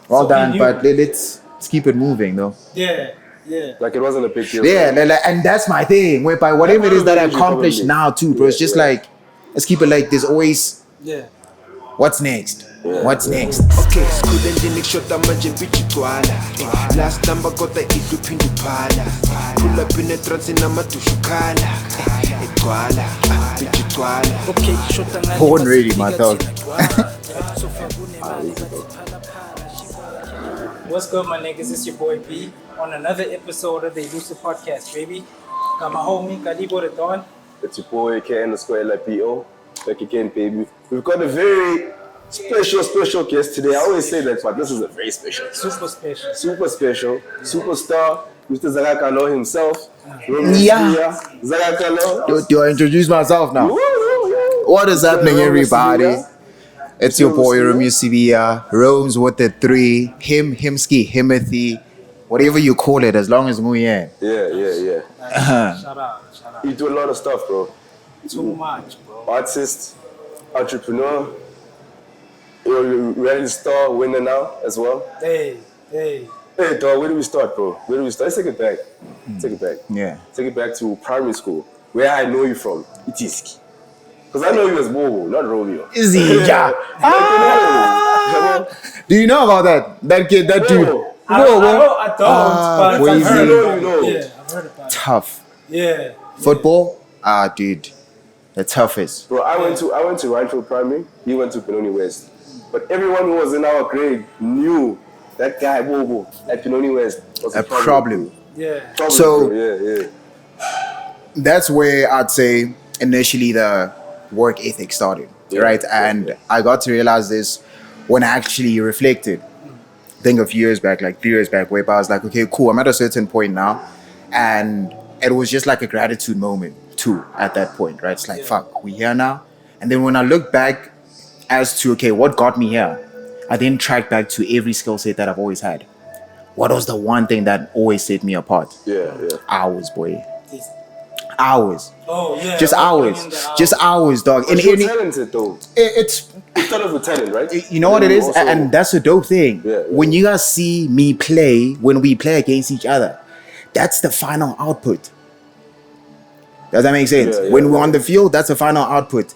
Well So done, he but knew. let's keep it moving though. Yeah. Like it wasn't a big deal. Yeah, and that's my thing. Whereby whatever it is that I accomplished now too, bro, it's just like, let's keep it like there's always Yeah. what's next. Yeah. What's next? Okay, skule endlini kushota manje bitch igcwala. Last number kodwa iduphinda uphala. Pull up in a trance namadusha ukhala. Igcwala, bitch igcwala. Okay, shota ngani Born ready, my dog. What's good, my niggas? It's your boy B on another episode of the Elusive podcast, baby. Got my homie Kalibo the Don. It's your boy K_LPO. Back again, baby. We've got a very special guest today. I always say that, but this is a very special. Super special. Super special. Superstar. Mr. Zagakalo himself. Romeo Yeah. Sibiya. Zagakalo. Do I introduce myself now? What is happening, everybody? It's your boy Romeo Sibiya. Roams with the 3. Himski, Himothy, whatever you call it, as long as Nguyen. Yeah. Shout out. You do a lot of stuff, bro. Too much, bro. Artist, entrepreneur, you're a reality star, winner now as well. Hey. Hey, dog, where do we start, bro? Where do we start? Let's take it back. Yeah. Take it back to primary school, where I know you from, Itiski. Because I know you as Bobo, not Romeo. Is he? Yeah. Do you know about that? That kid, that dude. I don't, but I've Boise. heard about You know. it. Yeah, I've heard about it. Tough. Yeah. Football? Dude. The toughest. Bro, I went to Rhineford Primary, he went to Pinoni West. But everyone who was in our grade knew that guy Bobo at Pinoni West was A problem. Yeah. So- yeah. That's where I'd say initially the work ethic started, right? And I got to realize this when I actually reflected. I think a few years back, like 3 years back, where I was like, okay, cool, I'm at a certain point now. And it was just like a gratitude moment too at that point, right? It's like, fuck, we here now. And then when I look back as to, okay, what got me here? I then track back to every skill set that I've always had. What was the one thing that always set me apart? Yeah. Hours, boy. Hours. Oh, yeah. Just hours, dog. But you're talented, though. It's You started with talent, right? you know what it is, Also- and that's a dope thing. Yeah. When you guys see me play, when we play against each other, that's the final output. Does that make sense? Yeah, When we're on the field, that's the final output.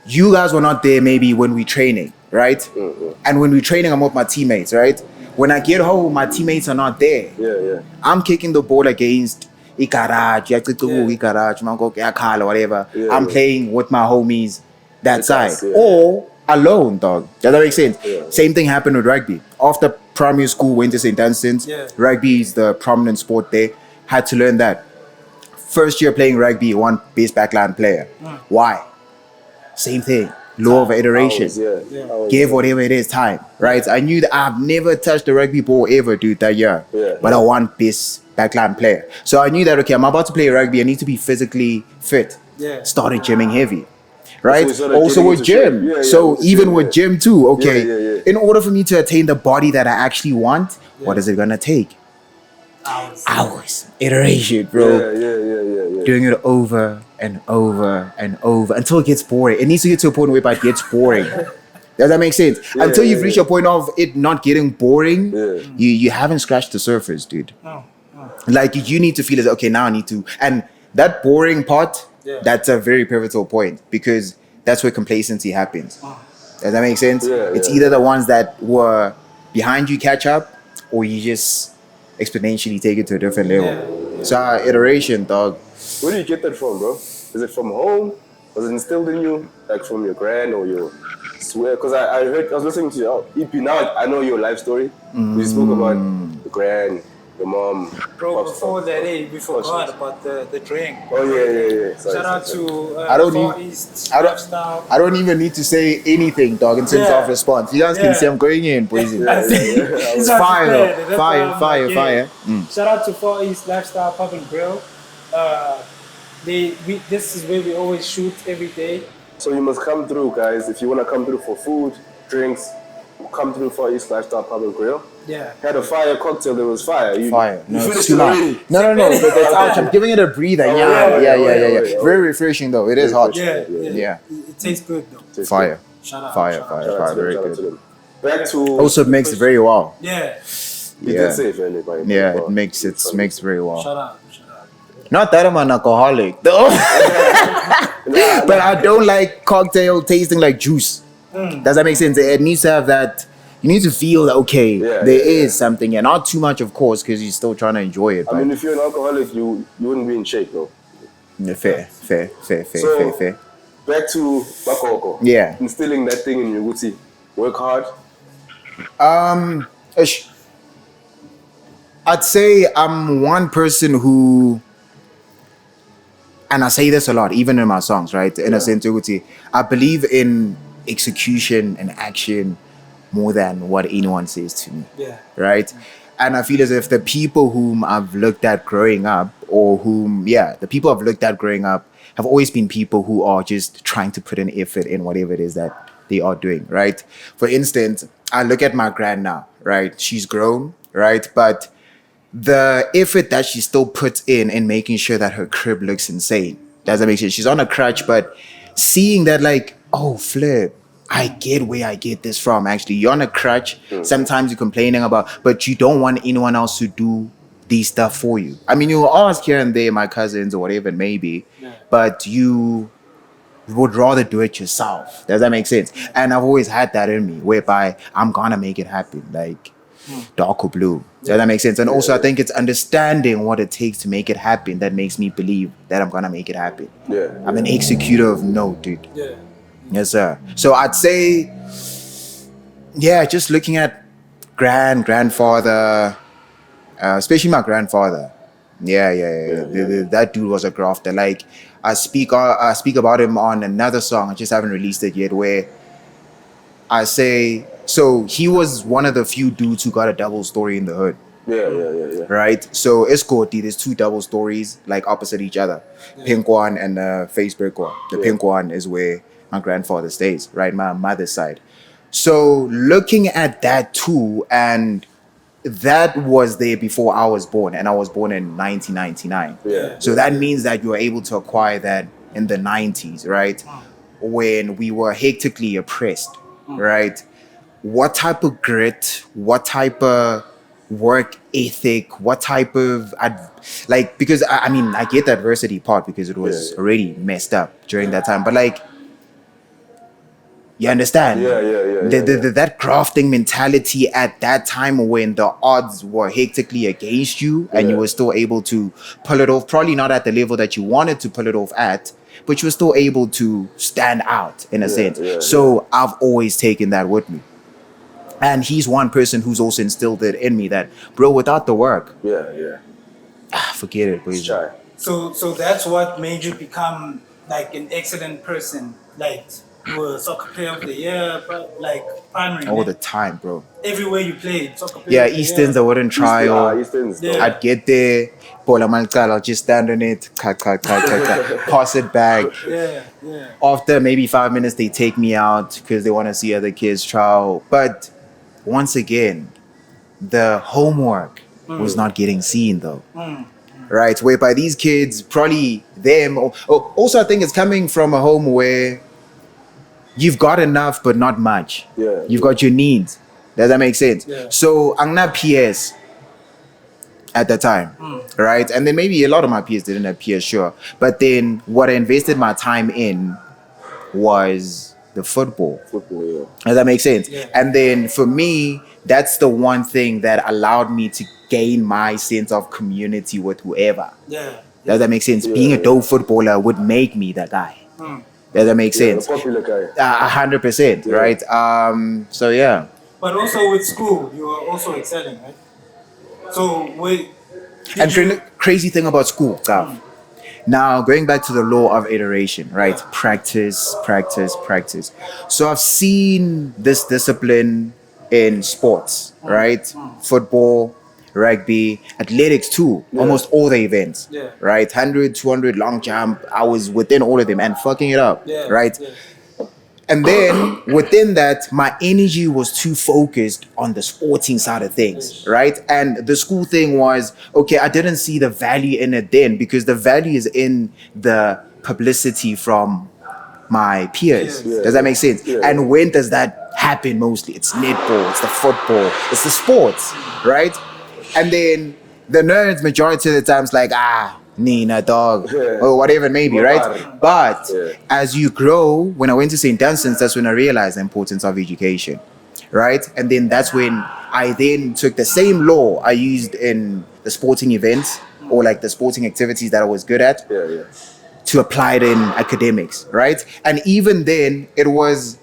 You guys were not there maybe when we're training, right? And when we're training, I'm with my teammates, right? When I get home, my teammates are not there. Yeah. I'm kicking the ball against Ikaraj, whatever. Yeah, I'm yeah. playing with my homies that side. Yeah. Or alone, dog. Does that make sense? Yeah. Same thing happened with rugby. After primary school, went to St. Dunstan's. Yeah. Rugby is the prominent sport there. Had to learn that. First year playing rugby, one best backline player. Why? Same thing. Law of iteration. Hours, Give whatever it is time, right? I knew that I've never touched a rugby ball ever, dude, that year. Yeah. But I want best backline player. So I knew that, okay, I'm about to play rugby. I need to be physically fit. Yeah. Started gymming heavy, right? So you started Also getting with into shape. gym. Yeah, So with the even gym, with gym too, okay. Yeah. In order for me to attain the body that I actually want, what is it gonna take? Hours. Iteration, bro. Yeah. Doing it over and over and over until it gets boring. It needs to get to a point where it gets boring. Does that make sense? Until you've reached a point of it not getting boring, you haven't scratched the surface, dude. Like you need to feel as okay, now I need to. And that boring part, that's a very pivotal point because that's where complacency happens. Does that make sense? It's either the ones that were behind you catch up, or you just exponentially take it to a different level. So iteration, dog. Where do you get that from, bro? Is it from home? Was it instilled in you, like from your grand or your swear? Because I was listening to your EP. Now I know your life story. We spoke about the grand, your mom. Bro, pops, before stuff. that, we forgot about the drink. Oh yeah. Sorry, Shout out sorry. to I don't Far need- East I don't- Lifestyle. I don't even need to say anything, dog, in terms of response. You guys can see I'm going in, boys. It's fire, prepared. though. That's Fire, why I'm fire, like, fire. Shout out to Far East Lifestyle Pub and Grill. This is where we always shoot every day. So you must come through, guys. If you want to come through for food, drinks, come through for East Lifestyle Pub and Grill. Yeah. Had a fire cocktail. There was fire. Fire. You No, it's finished too it much. already. No. But that's ouch. I'm giving it a breather. Yeah. Very refreshing, though. It is hot. Yeah. Yeah. It tastes good though. Fire. Shout out. Fire. Shout out to Very them, shout out to good. them. back to Also makes it very well. Yeah. you Yeah. did say it, man. Yeah, it makes very well. Shut up. Not that I'm an alcoholic, though. But I don't like cocktail tasting like juice. Does that make sense? It needs to have that. You need to feel that, okay, there is something, and not too much, of course, because you're still trying to enjoy it. I mean, if you're an alcoholic, you wouldn't be in shape, though. Fair. Back to Bakoko. Yeah. Instilling that thing in you, Guti. Work hard. I'd say I'm one person who, and I say this a lot, even in my songs, right? In a sense, I believe in execution and action more than what anyone says to me. Yeah. Right? And I feel as if the people whom I've looked at growing up, the people I've looked at growing up have always been people who are just trying to put an effort in whatever it is that they are doing, right? For instance, I look at my grand now, right? She's grown, right? But the effort that she still puts in making sure that her crib looks insane. Does that make sense? She's on a crutch, but seeing that, like, oh, flip, I get where I get this from. Actually, you're on a crutch. Sometimes you're complaining about, but you don't want anyone else to do these stuff for you. I mean, you'll ask here and there, my cousins or whatever it may be, but you would rather do it yourself. Does that make sense? And I've always had that in me, whereby I'm gonna make it happen, like dark or blue. Does that make sense? And also, I think it's understanding what it takes to make it happen that makes me believe that I'm gonna make it happen. I'm an executor of note, dude. Yeah. Yes, sir. So I'd say, just looking at grandfather, especially my grandfather. That dude was a grafter. Like, I speak about him on another song. I just haven't released it yet, where I say, so he was one of the few dudes who got a double story in the hood. Yeah. Right? So Escorty, there's two double stories, like opposite each other. Pink one and the Facebook one. The pink one is where my grandfather stays, right? My mother's side. So looking at that too, and that was there before I was born, and I was born in 1999. So that means that you were able to acquire that in the 90s, right? When we were hectically oppressed, right? What type of grit, what type of work ethic, what type of because I mean, I get the adversity part because it was already messed up during that time, but like, you understand? That grafting mentality at that time when the odds were hectically against you and you were still able to pull it off, probably not at the level that you wanted to pull it off at, but you were still able to stand out in a sense. So I've always taken that with me. And he's one person who's also instilled it in me that, bro, without the work, forget it, please. So that's what made you become like an excellent person. Like, you were soccer player of the year, but like primary. All the time, bro. Everywhere you played, soccer player. Yeah, Eastons, I wouldn't try. I'd get there, I'll just stand on it, pass it back. After maybe 5 minutes, they take me out because they want to see other kids try. But once again, the homework was not getting seen though. Right? Whereby these kids, probably them, also I think it's coming from a home where you've got enough but not much. You've got your needs. Does that make sense? So I'm not PS at the time, right? And then maybe a lot of my peers didn't have PS, sure. But then what I invested my time in was the football. Does that make sense? And then for me, that's the one thing that allowed me to gain my sense of community with whoever. Does that make sense? Being a dope footballer would make me that guy. Does that make sense? Popular guy. 100%, right? So yeah. But also with school, you were also excelling, right? So crazy thing about school, Gav. Now going back to the law of iteration, right? Practice. So I've seen this discipline in sports, right? Football, rugby, athletics too, almost all the events, right? 100, 200, long jump, I was within all of them and fucking it up, right? And then within that, my energy was too focused on the sporting side of things, right? And the school thing was, okay, I didn't see the value in it then because the value is in the publicity from my peers. Does that make sense? And when does that happen mostly. It's netball, it's the football, it's the sports, right? And then the nerds majority of the times like, Nina dog, or whatever it may be, right? But as you grow, when I went to St. Dunstan's, that's when I realized the importance of education, right? And then that's when I then took the same law I used in the sporting events or like the sporting activities that I was good at to apply it in academics, right? And even then, it was,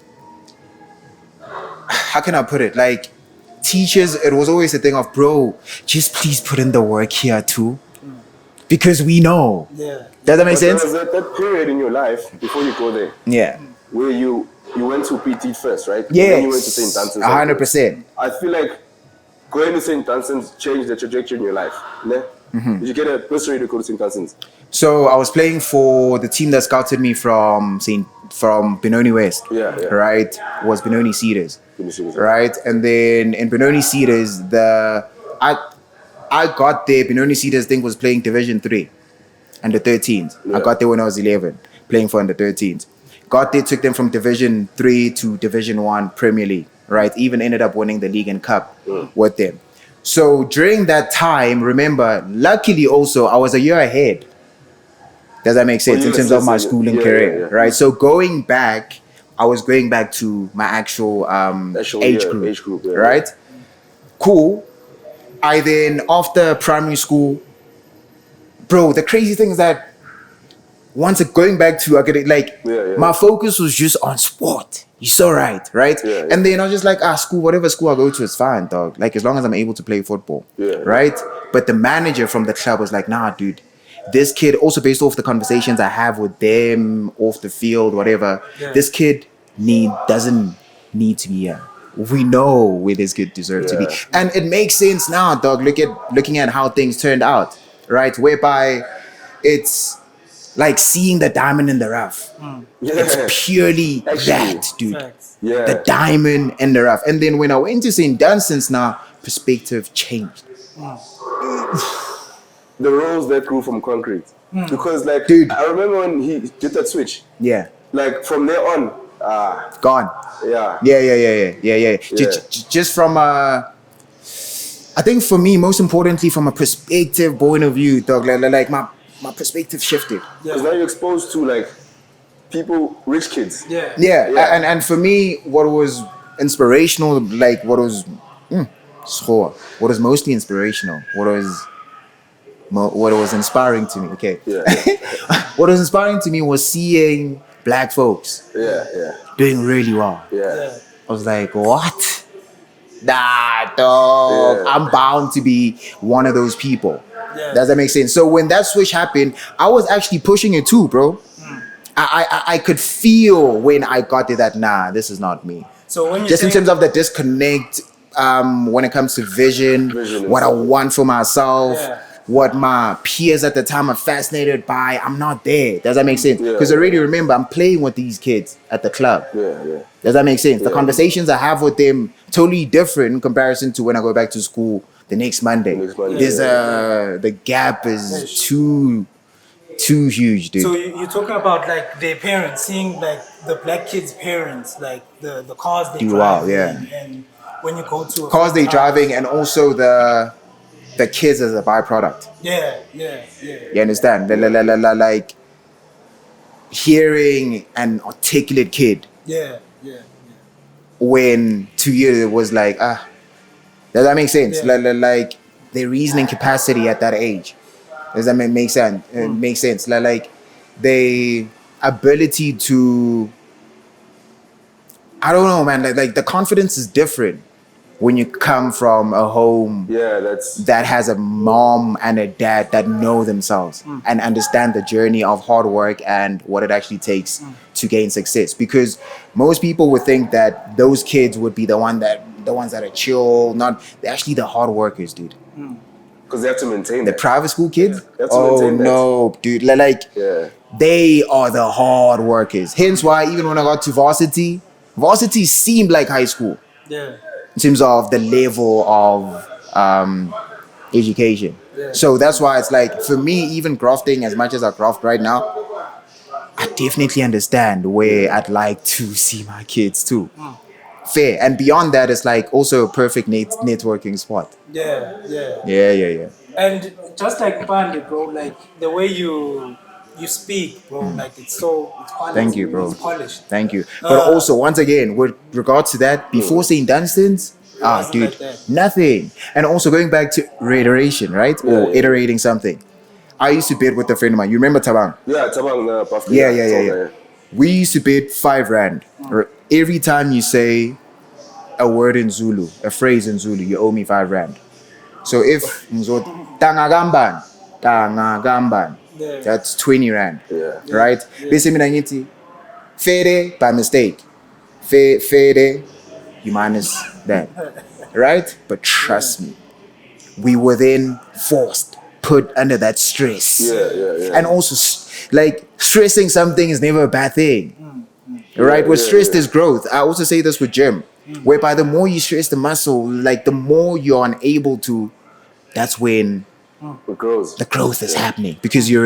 how can I put it? Like, teachers, it was always a thing of, bro, just please put in the work here too. Because we know. Yeah. Does that make sense? There was that period in your life before you go there Yeah. where you went to PT first, right? Yes. And then you went to St. Dunstan's. 100%. I feel like going to St. Dunstan's changed the trajectory in your life. Ne? Did you get a bursary to go to St. Dunstan's? So I was playing for the team that scouted me from Benoni West. Yeah. Right? Was Benoni Cedars. Elusive. Right? And then in Benoni Cedars, I got there. Benoni Cedars thing was playing Division 3 under 13s. Yeah. I got there when I was 11, playing for under 13s. Got there, took them from Division 3 to Division 1 Premier League, right? Even ended up winning the league and cup with them. So during that time, remember, luckily also, I was a year ahead. Does that make sense? In terms of my schooling career, right? So going back, I was going back to my actual age group, right? Cool. I then, after primary school, bro, the crazy thing is that once going back to academic, like, my focus was just on sport. You so right? Yeah. And then I was just like, school, whatever school I go to is fine, dog. Like, as long as I'm able to play football, right? But the manager from the club was like, nah, dude, this kid, also based off the conversations I have with them off the field, whatever, this kid doesn't need to be here. We know where this kid deserves to be. And it makes sense now, dog, looking at how things turned out, right? Whereby it's like seeing the diamond in the rough. It's purely that, dude. The diamond in the rough. And then when I went to St. Dunstan's now, perspective changed. The roles that grew from concrete. Because, like, dude, I remember when he did that switch. Yeah. Like, from there on, gone. Yeah. Just from I think for me, most importantly, from a perspective point of view, dog, like my perspective shifted. Because now you're exposed to like people, rich kids. And for me, what was inspirational, like what was mostly inspirational, what was inspiring to me, what was inspiring to me was seeing black folks doing really well. I was like, what? Nah, dog. I'm bound to be one of those people. Does that make sense? So when that switch happened, I was actually pushing it too, bro. I could feel when I got to that, nah, this is not me. So when you just in terms of the disconnect, when it comes to vision what I want for myself, what my peers at the time are fascinated by, I'm not there. Does that make sense? Because I already remember I'm playing with these kids at the club. Does that make sense? The conversations I have with them totally different in comparison to when I go back to school the next Monday. There's the gap is too huge, dude. So you're talking about like their parents, seeing like the black kids' parents, like the cars they drive, and when you go to cars they driving, and also the kids as a byproduct. You understand? Like hearing an articulate kid. When 2 years it was like, does that make sense? Like the reasoning capacity at that age. Does that make sense? It makes sense. Like the ability to, I don't know, man. Like the confidence is different when you come from a home that has a mom and a dad that know themselves and understand the journey of hard work and what it actually takes to gain success. Because most people would think that those kids would be the ones that are chill, they're actually the hard workers, dude. Because they have to maintain the private school kids. No, dude. They are the hard workers. Hence why even when I got to varsity seemed like high school. In terms of the level of education. So that's why it's like, for me, even grafting, as much as I graft right now, I definitely understand where I'd like to see my kids too. fair. And beyond that, it's like also a perfect networking spot. Yeah, yeah. Yeah. And just like Pande, bro, like the way you speak, bro, like it's polished. Thank you, bro. It's polished. Thank you. But also, once again, with regards to that, before saying Dunstons, wasn't dude, like that. nothing. And also going back to reiteration, right? Or Yeah. iterating something. I used to bid with a friend of mine. You remember Tabang? Yeah, Tabang Pafka. Yeah. We used to bid 5 rand. Or every time you say a word in Zulu, a phrase in Zulu, you owe me 5 rand. So if tangagamban, Yeah. that's 20 rand. Yeah. Right? Bese mina ngithi fede by mistake. Fede, you minus that. Right? But trust me, we were then forced, put under that stress. Yeah. And also, like, stressing something is never a bad thing. Right? What stressed is growth. I also say this with gym, whereby the more you stress the muscle, like, the more you're unable to, that's when It grows. the growth is happening, because you're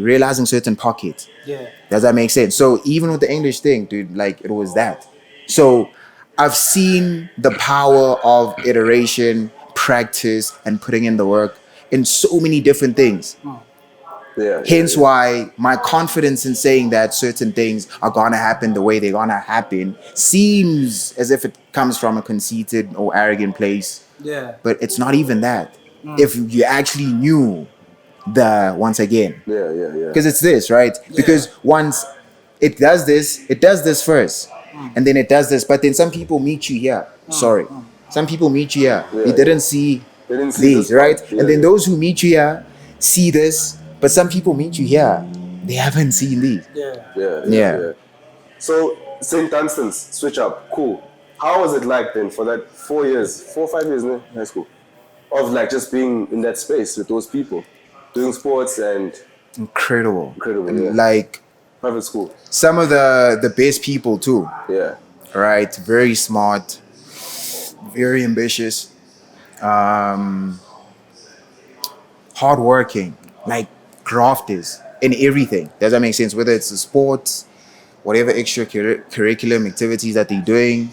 realizing certain pockets. Yeah. Does that make sense? So even with the English thing, dude, like, it was that. So I've seen the power of iteration, practice, and putting in the work in so many different things. Yeah. Hence why my confidence in saying that certain things are gonna happen the way they're gonna happen seems as if it comes from a conceited or arrogant place. Yeah. But it's not even that. If you actually knew once again, Yeah. because it's this, right? Because once it does this first, and then it does this. But then some people meet you here. Sorry, some people meet you here. Yeah, They didn't see They didn't see these, this right? part. Yeah, And then yeah. those who meet you here see this, but some people meet you here, they haven't seen these. Yeah. Yeah. So St. Dunstan's switch up, cool. How was it like then for that 4 or 5 years in high school, of like just being in that space with those people, doing sports and Incredible. Yeah. Like private school? some of the best people too, Yeah. right? Very smart, very ambitious, hardworking, like grafters in everything. Does that make sense? Whether it's the sports, whatever extra curriculum activities that they're doing,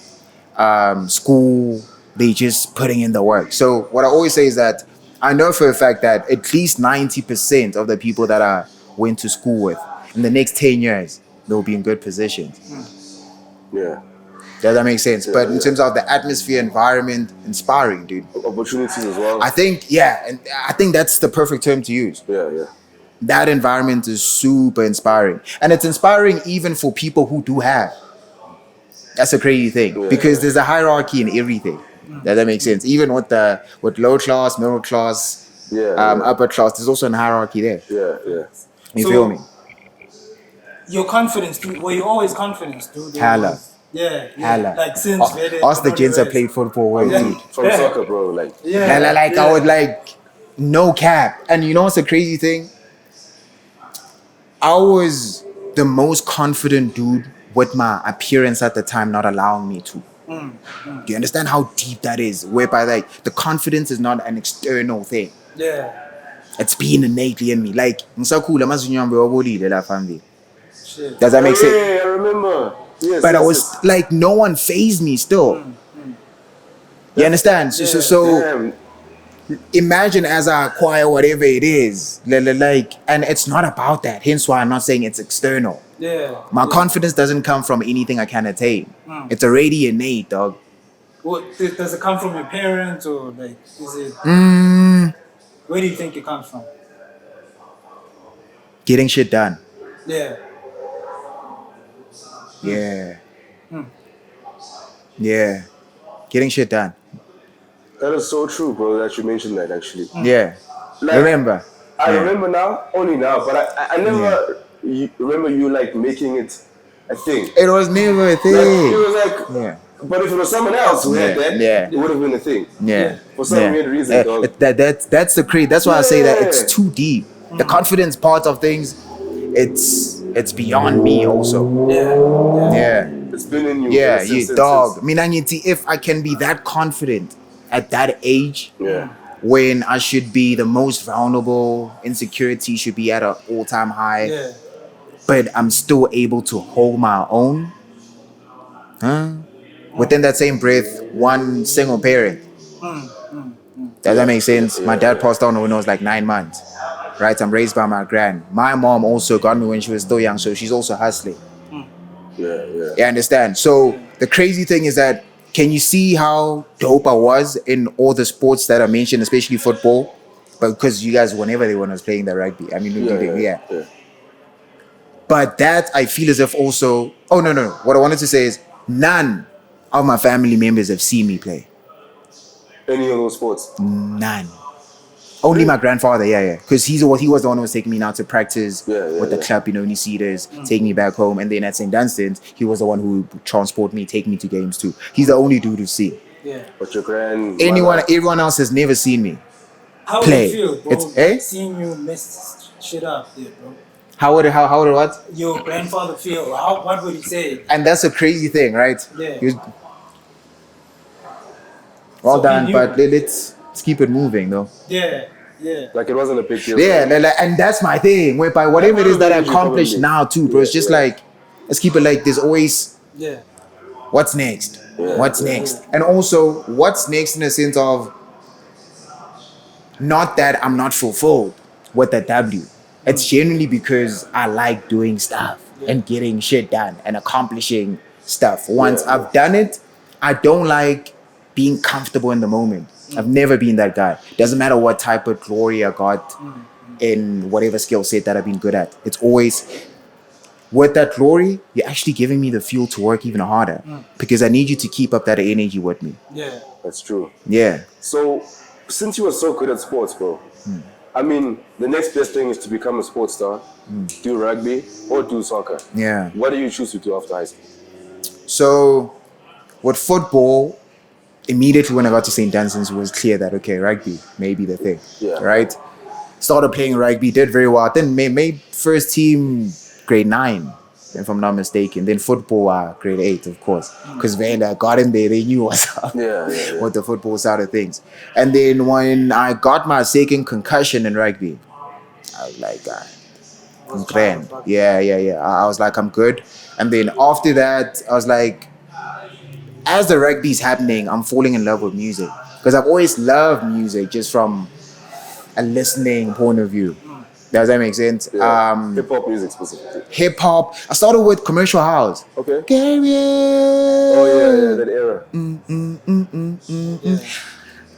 school, they just putting in the work. So what I always say is that I know for a fact that at least 90% of the people that I went to school with in the next 10 years, they'll be in good positions. Yeah. Does that make sense? But in terms of the atmosphere, environment, inspiring, dude. Opportunities as well. I think, and I think that's the perfect term to use. Yeah. That environment is super inspiring. And it's inspiring even for people who do have. That's a crazy thing. Because there's a hierarchy in everything. Does that make sense? Even with low class, middle class, upper class, there's also a hierarchy there. Yeah. You So- feel me? Your confidence, dude. Were you always confident, dude? Hella. Yeah. Like since Us the gents that played football with, Yeah. dude. From soccer, bro. Like, I would like, no cap. And you know what's a crazy thing? I was the most confident dude with my appearance at the time not allowing me to. Do you understand how deep that is? Whereby like the confidence is not an external thing. Yeah. It's been innately in me. Like, Nsakula, Mazunyambe, Obodi, de la family. Shit. Does that make sense? yeah, I remember. Yes. But I was like, no one fazed me still. You understand? So Damn. imagine as I acquire whatever it is, like, and it's not about that. Hence why I'm not saying it's external. Yeah. My confidence doesn't come from anything I can attain. It's already innate, dog. What does it come from your parents or like is it? Where do you think it comes from? Getting shit done. Yeah. Yeah. Getting shit done. That is so true, bro, that you mentioned that actually. Yeah. Like, Remember. I Yeah. remember now, only now, but I never remember you like making it a thing. It was never a Like, thing. it was like, Yeah. but if it was someone else who had that, Yeah. it would have been a thing. Yeah. For some weird reason, dog. That's the crazy. That's why I say that it's Yeah. too deep. The confidence part of things, it's beyond me also. Yeah. It's been in you. Yeah, since- you dog. Minanyiti, if I can be that confident at that age, Yeah. when I should be the most vulnerable, insecurity should be at an all-time high, Yeah. but I'm still able to hold my own. within that same breath, one single parent. Does that make sense? My dad passed on when I was like 9 months. Right? I'm raised by my grand. My mom also got me when she was still young, so she's also hustling. Yeah. You understand? So the crazy thing is that, can you see how dope I was in all the sports that I mentioned, especially football? But because you guys, whenever they was playing the rugby, I mean, yeah. But that I feel as if also, oh no. What I wanted to say is none of my family members have seen me play. Any of those sports? None. Only my grandfather, yeah. Because he was the one who was taking me now to practice with the club, you know, in Cedars, take me back home. And then at St. Dunstan's, he was the one who would transport me, take me to games too. He's the only dude who's seen. Yeah. But your grand... Everyone else has never seen me How play. would you feel, bro? It's Seeing you mess shit up there, bro. How would what? Your grandfather feel? What would he say? And that's a crazy thing, right? Yeah. Well So done, he knew. but let's keep it moving though. Yeah. Like it wasn't a big deal. Yeah, and that's my thing. Whereby whatever it is that I accomplished now too, bro, it's just like, let's keep it like there's always what's next? What's next? And also, what's next in the sense of not that I'm not fulfilled with the W. It's genuinely because I like doing stuff and getting shit done and accomplishing stuff. Once I've done it, I don't like being comfortable in the moment. I've never been that guy. Doesn't matter what type of glory I got in whatever skill set that I've been good at. It's always, with that glory, you're actually giving me the fuel to work even harder because I need you to keep up that energy with me. Yeah. That's true. Yeah. So, since you were so good at sports, bro, I mean, the next best thing is to become a sports star, do rugby, or do soccer. Yeah. What do you choose to do after high school? So, with football, immediately when I got to St. Dunstan's, it was clear that, okay, rugby may be the thing, right? Started playing rugby, did very well. Then made first team grade 9, if I'm not mistaken. Then football, grade 8, of course. Because when I got in there, they knew what's up with the football side of things. And then when I got my second concussion in rugby, I was like, I'm grand. Yeah. I was like, I'm good. And then after that, I was like, as the rugby's happening, I'm falling in love with music. Because I've always loved music just from a listening point of view. Does that make sense? Hip-hop music specifically. Hip-hop. I started with commercial house. Okay. Gary. Oh, yeah, that era.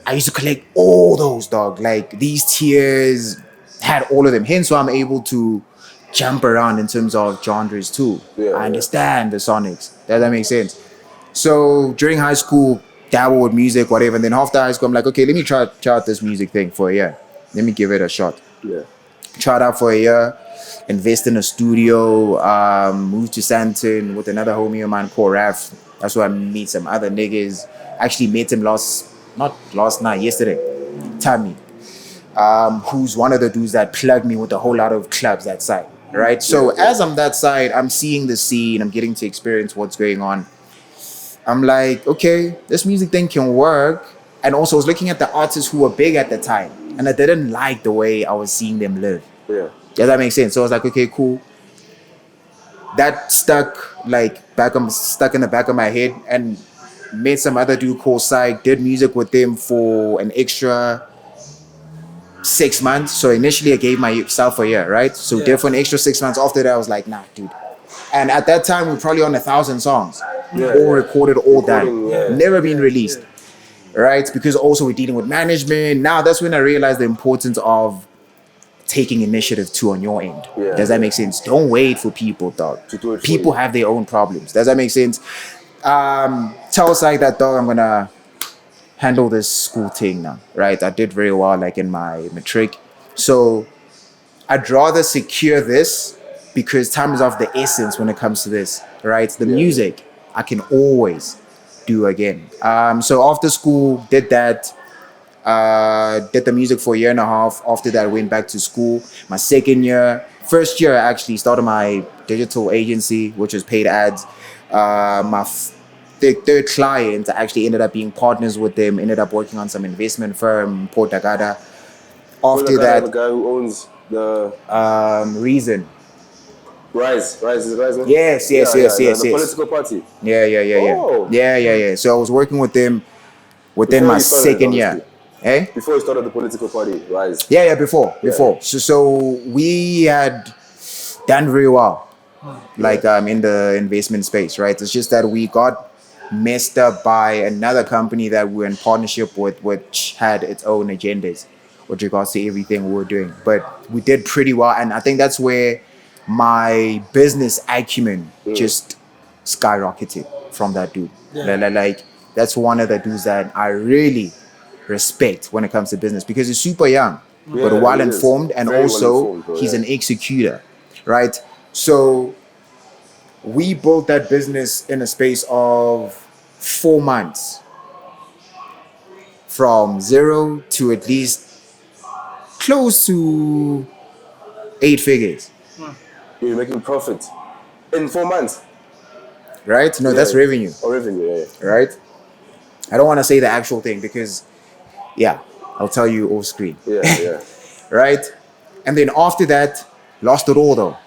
I used to collect all those, dog. Like, these tiers had all of them. Hence why I'm able to jump around in terms of genres too. I understand the sonics. Does that make sense? So during high school, dabble with music, whatever. And then after high school, I'm like, okay, let me try out this music thing for a year. Let me give it a shot. Yeah. Try it out for a year, invest in a studio, move to Santon with another homie of mine called Raf. That's where I meet some other niggas. Actually met him yesterday. Tammy, who's one of the dudes that plugged me with a whole lot of clubs that side, right? So as I'm that side, I'm seeing the scene, I'm getting to experience what's going on. I'm like, okay, this music thing can work. And also I was looking at the artists who were big at the time, and I didn't like the way I was seeing them live. Yeah. Does that make sense? So I was like, okay, cool. That stuck in the back of my head, and made some other dude called Psych, did music with them for an extra 6 months. So initially I gave myself a year, right? So did for an extra 6 months. After that I was like, nah, dude. And at that time we were probably on 1,000 songs. All recorded, all done. Never been released. Right? Because also we're dealing with management. Now that's when I realized the importance of taking initiative too on your end. Does that make sense? Don't wait for people, dog. People have their own problems. Does that make sense? Tell Psych that, dog, I'm gonna handle this school thing now. Right? I did very well like in my matric. So I'd rather secure this because time is of the essence when it comes to this. Right? The music I can always do again. So after school, did that. Did the music for a year and a half. After that, I went back to school. My first year, I actually started my digital agency, which was paid ads. My third client, I actually ended up being partners with them. Ended up working on some investment firm, Port Agada. After that, the guy who owns the Reason. Rise, is it Rise? Man? Yes. The political party. Yeah. Oh. Yeah. So I was working with them within Before my you started, second year. obviously. Eh? Before you started the political party, Rise. Yeah, before. Yeah. So we had done very well, like in the investment space, right? It's just that we got messed up by another company that we were in partnership with, which had its own agendas with regards to everything we were doing. But we did pretty well, and I think that's where my business acumen just skyrocketed from that dude. Yeah. Like that's one of the dudes that I really respect when it comes to business because he's super young, but Yeah, well he is. informed, and Very also well-informed, bro, he's yeah. an executor, right? So we built that business in a space of 4 months, from zero to at least close to 8 figures, You're making profit in 4 months. right? No, that's revenue, Oh, revenue, yeah. right? I don't want to say the actual thing because, yeah, I'll tell you off screen. Yeah. Right? And then after that, lost it all though.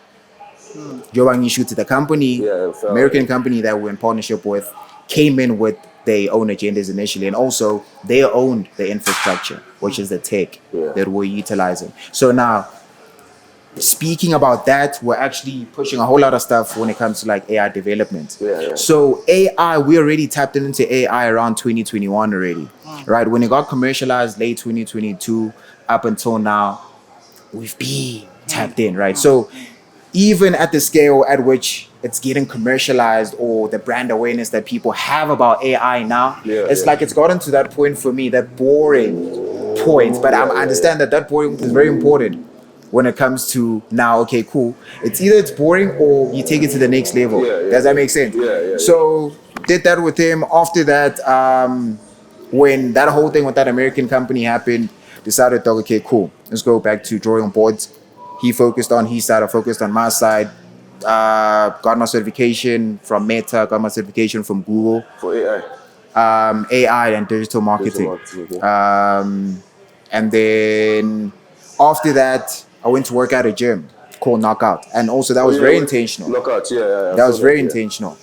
Joang issue to the company, Yeah, it fell, American yeah. company that we're in partnership with, came in with their own agendas initially, and also they owned the infrastructure, which is the tech that we're utilizing. So now, speaking about that, we're actually pushing a whole lot of stuff when it comes to like AI development. Yeah. So AI, we already tapped into AI around 2021 already, right? When it got commercialized late 2022 up until now, we've been tapped in, right? So even at the scale at which it's getting commercialized or the brand awareness that people have about AI now, it's like it's gotten to that point for me, that boring point. But I understand that boring is very important when it comes to now, okay, cool. It's either it's boring or you take it to the next level. Does that make sense? Yeah. So did that with him. After that, when that whole thing with that American company happened, decided, okay, cool. Let's go back to drawing boards. He focused on his side, I focused on my side. Got my certification from Meta, got my certification from Google. For AI. AI and digital marketing. Okay. And then after that, I went to work at a gym called Knockout. And also that was very intentional. Knockout, yeah. That was very intentional.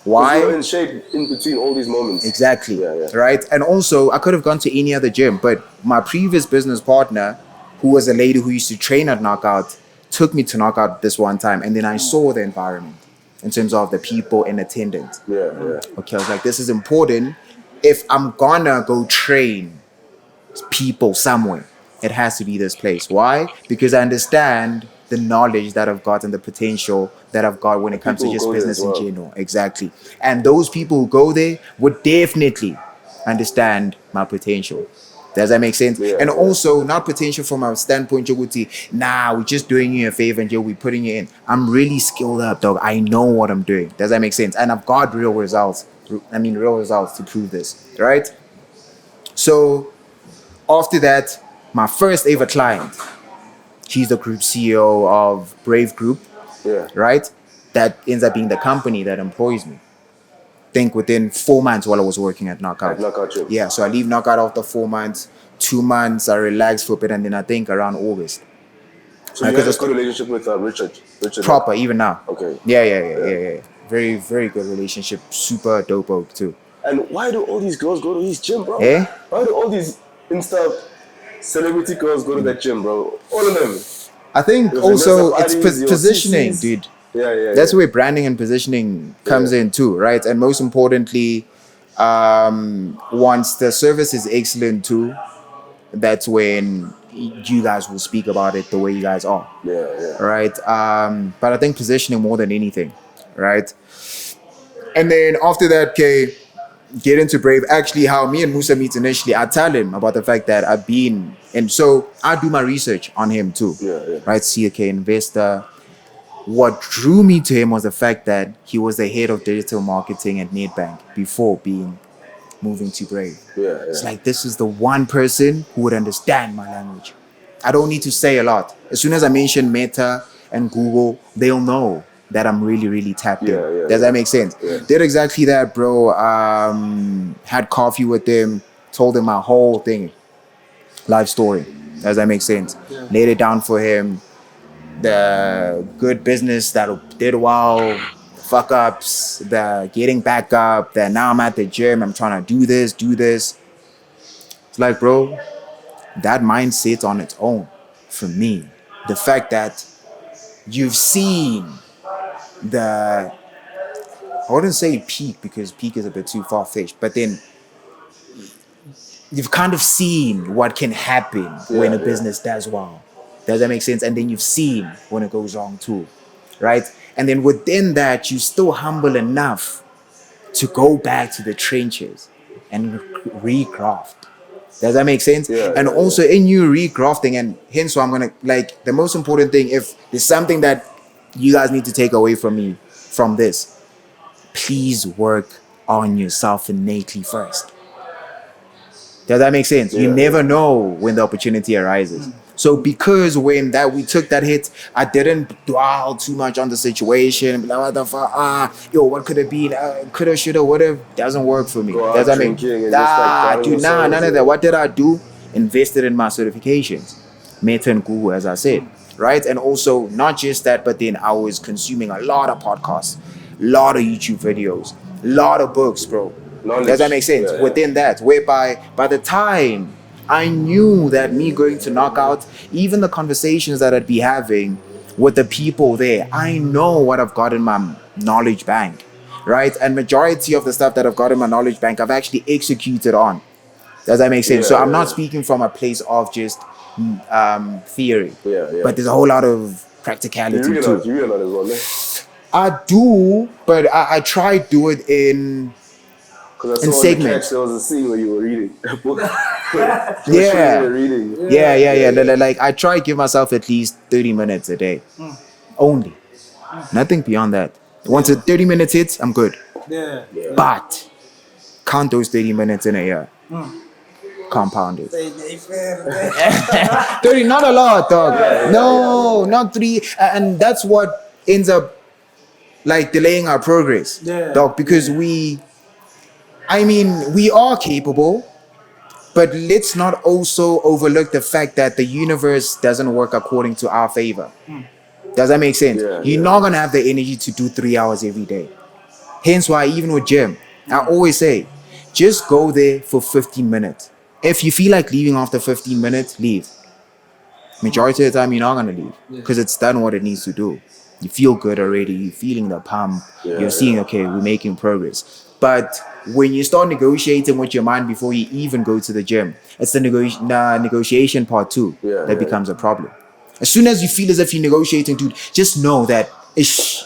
Why? You're in shape in between all these moments. Exactly. Yeah. Right? And also, I could have gone to any other gym, but my previous business partner, who was a lady who used to train at Knockout, took me to Knockout this one time. And then I saw the environment in terms of the people in attendance. Yeah. Okay, I was like, this is important. If I'm gonna go train people somewhere, it has to be this place. Why? Because I understand the knowledge that I've got and the potential that I've got when it comes to just business in general. Exactly. And those people who go there would definitely understand my potential. Does that make sense? And also, not potential from a standpoint, we're just doing you a favor and we're putting you in. I'm really skilled up, dog. I know what I'm doing. Does that make sense? And I've got real results. Real results to prove this, right? So after that, my first ever client, he's the group CEO of Brave Group, right? That ends up being the company that employs me. Think within 4 months while I was working at Knockout. Yeah, so I leave Knockout after 4 months. 2 months, I relax for a bit, and then I think around August. So you have a good relationship with Richard? Proper, even now. Okay. Yeah. Very, very good relationship. Super dope too. And why do all these girls go to his gym, bro? Eh? Why do all these Insta celebrity girls go to that gym, bro? All of them. I think also it's positioning, dude. Yeah. That's where branding and positioning comes in too, right? And most importantly, once the service is excellent too, that's when you guys will speak about it the way you guys are. Yeah. Right? But I think positioning more than anything, right? And then after that, get into Brave. Actually, how me and Musa meet initially, I tell him about the fact that I've been, and so I do my research on him too. Right? CK investor. What drew me to him was the fact that he was the head of digital marketing at Nedbank before moving to Brave. It's like, this is the one person who would understand my language. I don't need to say a lot. As soon as I mention Meta and Google, they'll know that I'm really, really tapped in. Does that make sense? Did exactly that, bro. Had coffee with him, told him my whole thing, life story. Does that make sense? Laid it down for him. the good business that did well, fuck ups, the getting back up, that now I'm at the gym, I'm trying to do this, do this. It's like, bro, that mindset on its own, for me, the fact that you've seen the, I wouldn't say peak because peak is a bit too far fetched, but then you've kind of seen what can happen when a business does well. Does that make sense? And then you've seen when it goes wrong too, right? And then within that, you're still humble enough to go back to the trenches and regraft. Does that make sense? And also in you regrafting, and hence why I'm gonna, like, the most important thing, if there's something that you guys need to take away from me from this, please work on yourself innately first. Does that make sense? You never know when the opportunity arises. So because when that we took that hit, I didn't dwell too much on the situation. Blah, what the fuck? Yo, what could it be? Coulda, shoulda, woulda. Doesn't work for me. Does that make dude, none of that. What did I do? Invested in my certifications. Meta and Google, as I said. Right? And also not just that, but then I was consuming a lot of podcasts, a lot of YouTube videos, a lot of books, bro. Knowledge. Does that make sense? Within that, whereby by the time I knew that me going to knockout, even the conversations that I'd be having with the people there, I know what I've got in my knowledge bank, right? And majority of the stuff that I've got in my knowledge bank, I've actually executed on. Does that make sense? So I'm not speaking from a place of just theory, but there's a whole lot of practicality too. You read a lot as well, man. I do, but I try to do it in segments. There was a scene where you were reading a book. Like I try to give myself at least 30 minutes a day. Only. Nothing beyond that. Once a 30 minutes hits, I'm good. But count those 30 minutes in a year. Compound it. 30, not a lot, dog. No, not 3. And that's what ends up like delaying our progress, dog, because we are capable, but let's not also overlook the fact that the universe doesn't work according to our favor. Does that make sense? You're not going to have the energy to do 3 hours every day. Hence why, even with gym, I always say, just go there for 15 minutes. If you feel like leaving after 15 minutes, leave. Majority of the time, you're not going to leave because it's done what it needs to do. You feel good already. You're feeling the pump. You're seeing, okay, we're making progress. But when you start negotiating with your mind before you even go to the gym, it's the negotiation part too that becomes a problem. As soon as you feel as if you're negotiating, dude, just know that it's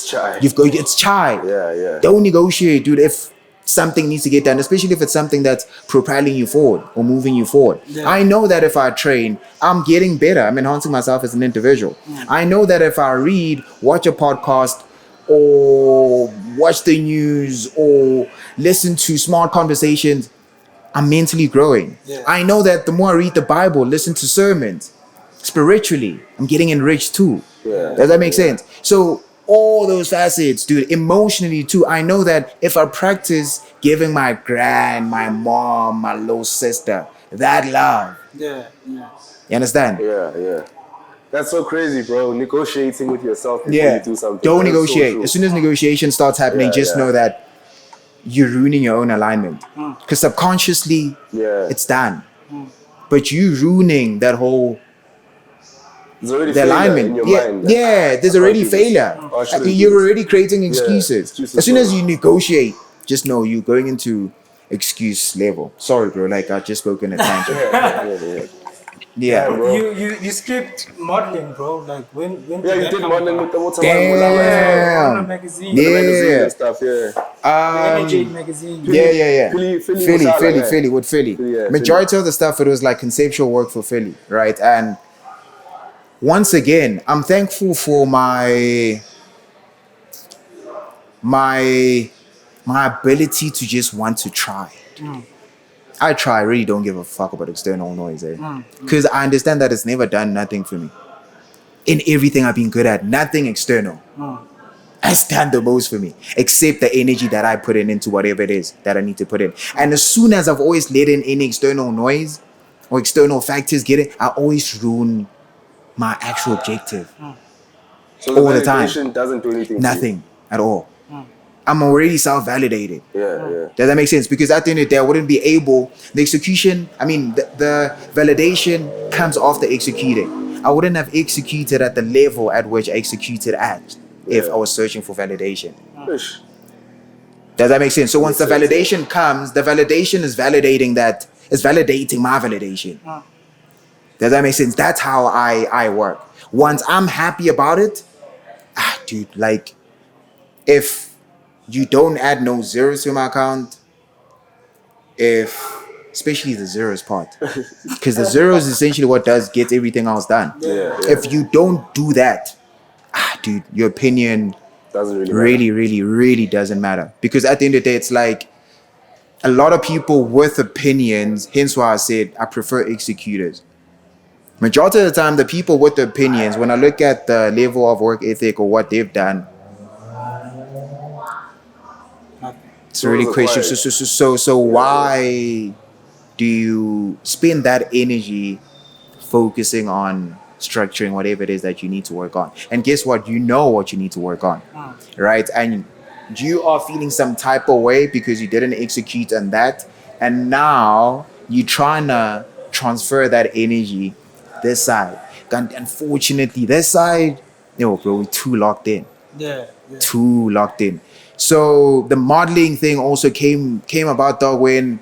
chai. It's chai. Don't negotiate, dude. If something needs to get done, especially if it's something that's propelling you forward or moving you forward. I know that if I train, I'm getting better. I'm enhancing myself as an individual. I know that if I read, watch a podcast, or watch the news, or listen to smart conversations, I'm mentally growing. I know that the more I read the Bible, listen to sermons, spiritually, I'm getting enriched too. Does that make sense? So all those facets, dude, emotionally too. I know that if I practice giving my my mom, my little sister, that love. You understand? That's so crazy, bro. Negotiating with yourself before you do something. Don't negotiate. So as soon as negotiation starts happening, just know that you're ruining your own alignment. Because subconsciously, it's done. But you ruining that whole alignment. In your mind, there's already failure. You're already creating excuses. As soon as you negotiate, just know you're going into excuse level. Sorry, bro. Like I just spoke in a tangent. Bro. You skipped modeling, bro. Like when you did modeling with the water magazine. Magazine and stuff. Energy magazine. Philly with Philly. Majority of the stuff, it was like conceptual work for Philly, right? And once again, I'm thankful for my ability to just want to try. I try. I really don't give a fuck about external noise, because I understand that it's never done nothing for me. In everything I've been good at, nothing external has done the most for me, except the energy that I put into whatever it is that I need to put in. And as soon as I've always let in any external noise or external factors get it, I always ruin my actual objective. So the all the time. validation doesn't do anything. Nothing at all. I'm already self-validated. Yeah. Does that make sense? Because at the end of the day, I wouldn't be able, the validation comes after executing. I wouldn't have executed at the level at which I executed at if I was searching for validation. Ish. Does that make sense? So once the Makes sense, validation comes, the validation is validating my validation. Does that make sense? That's how I work. Once I'm happy about it, dude, like, if you don't add no zeros to my account, especially the zeros part, because the zeros is essentially what gets everything else done. Yeah. If you don't do that, dude, your opinion Doesn't really really, really, really doesn't matter. Because at the end of the day, it's like a lot of people with opinions, hence why I said I prefer executors. Majority of the time, the people with the opinions, when I look at the level of work ethic or what they've done, it's a really Those are question. quiet. So why do you spend that energy focusing on structuring whatever it is that you need to work on? And guess what? You know what you need to work on, right? And you are feeling some type of way because you didn't execute on that, and now you're trying to transfer that energy this side. And unfortunately, this side, bro, we're too locked in. Too locked in. So the modeling thing also came about though when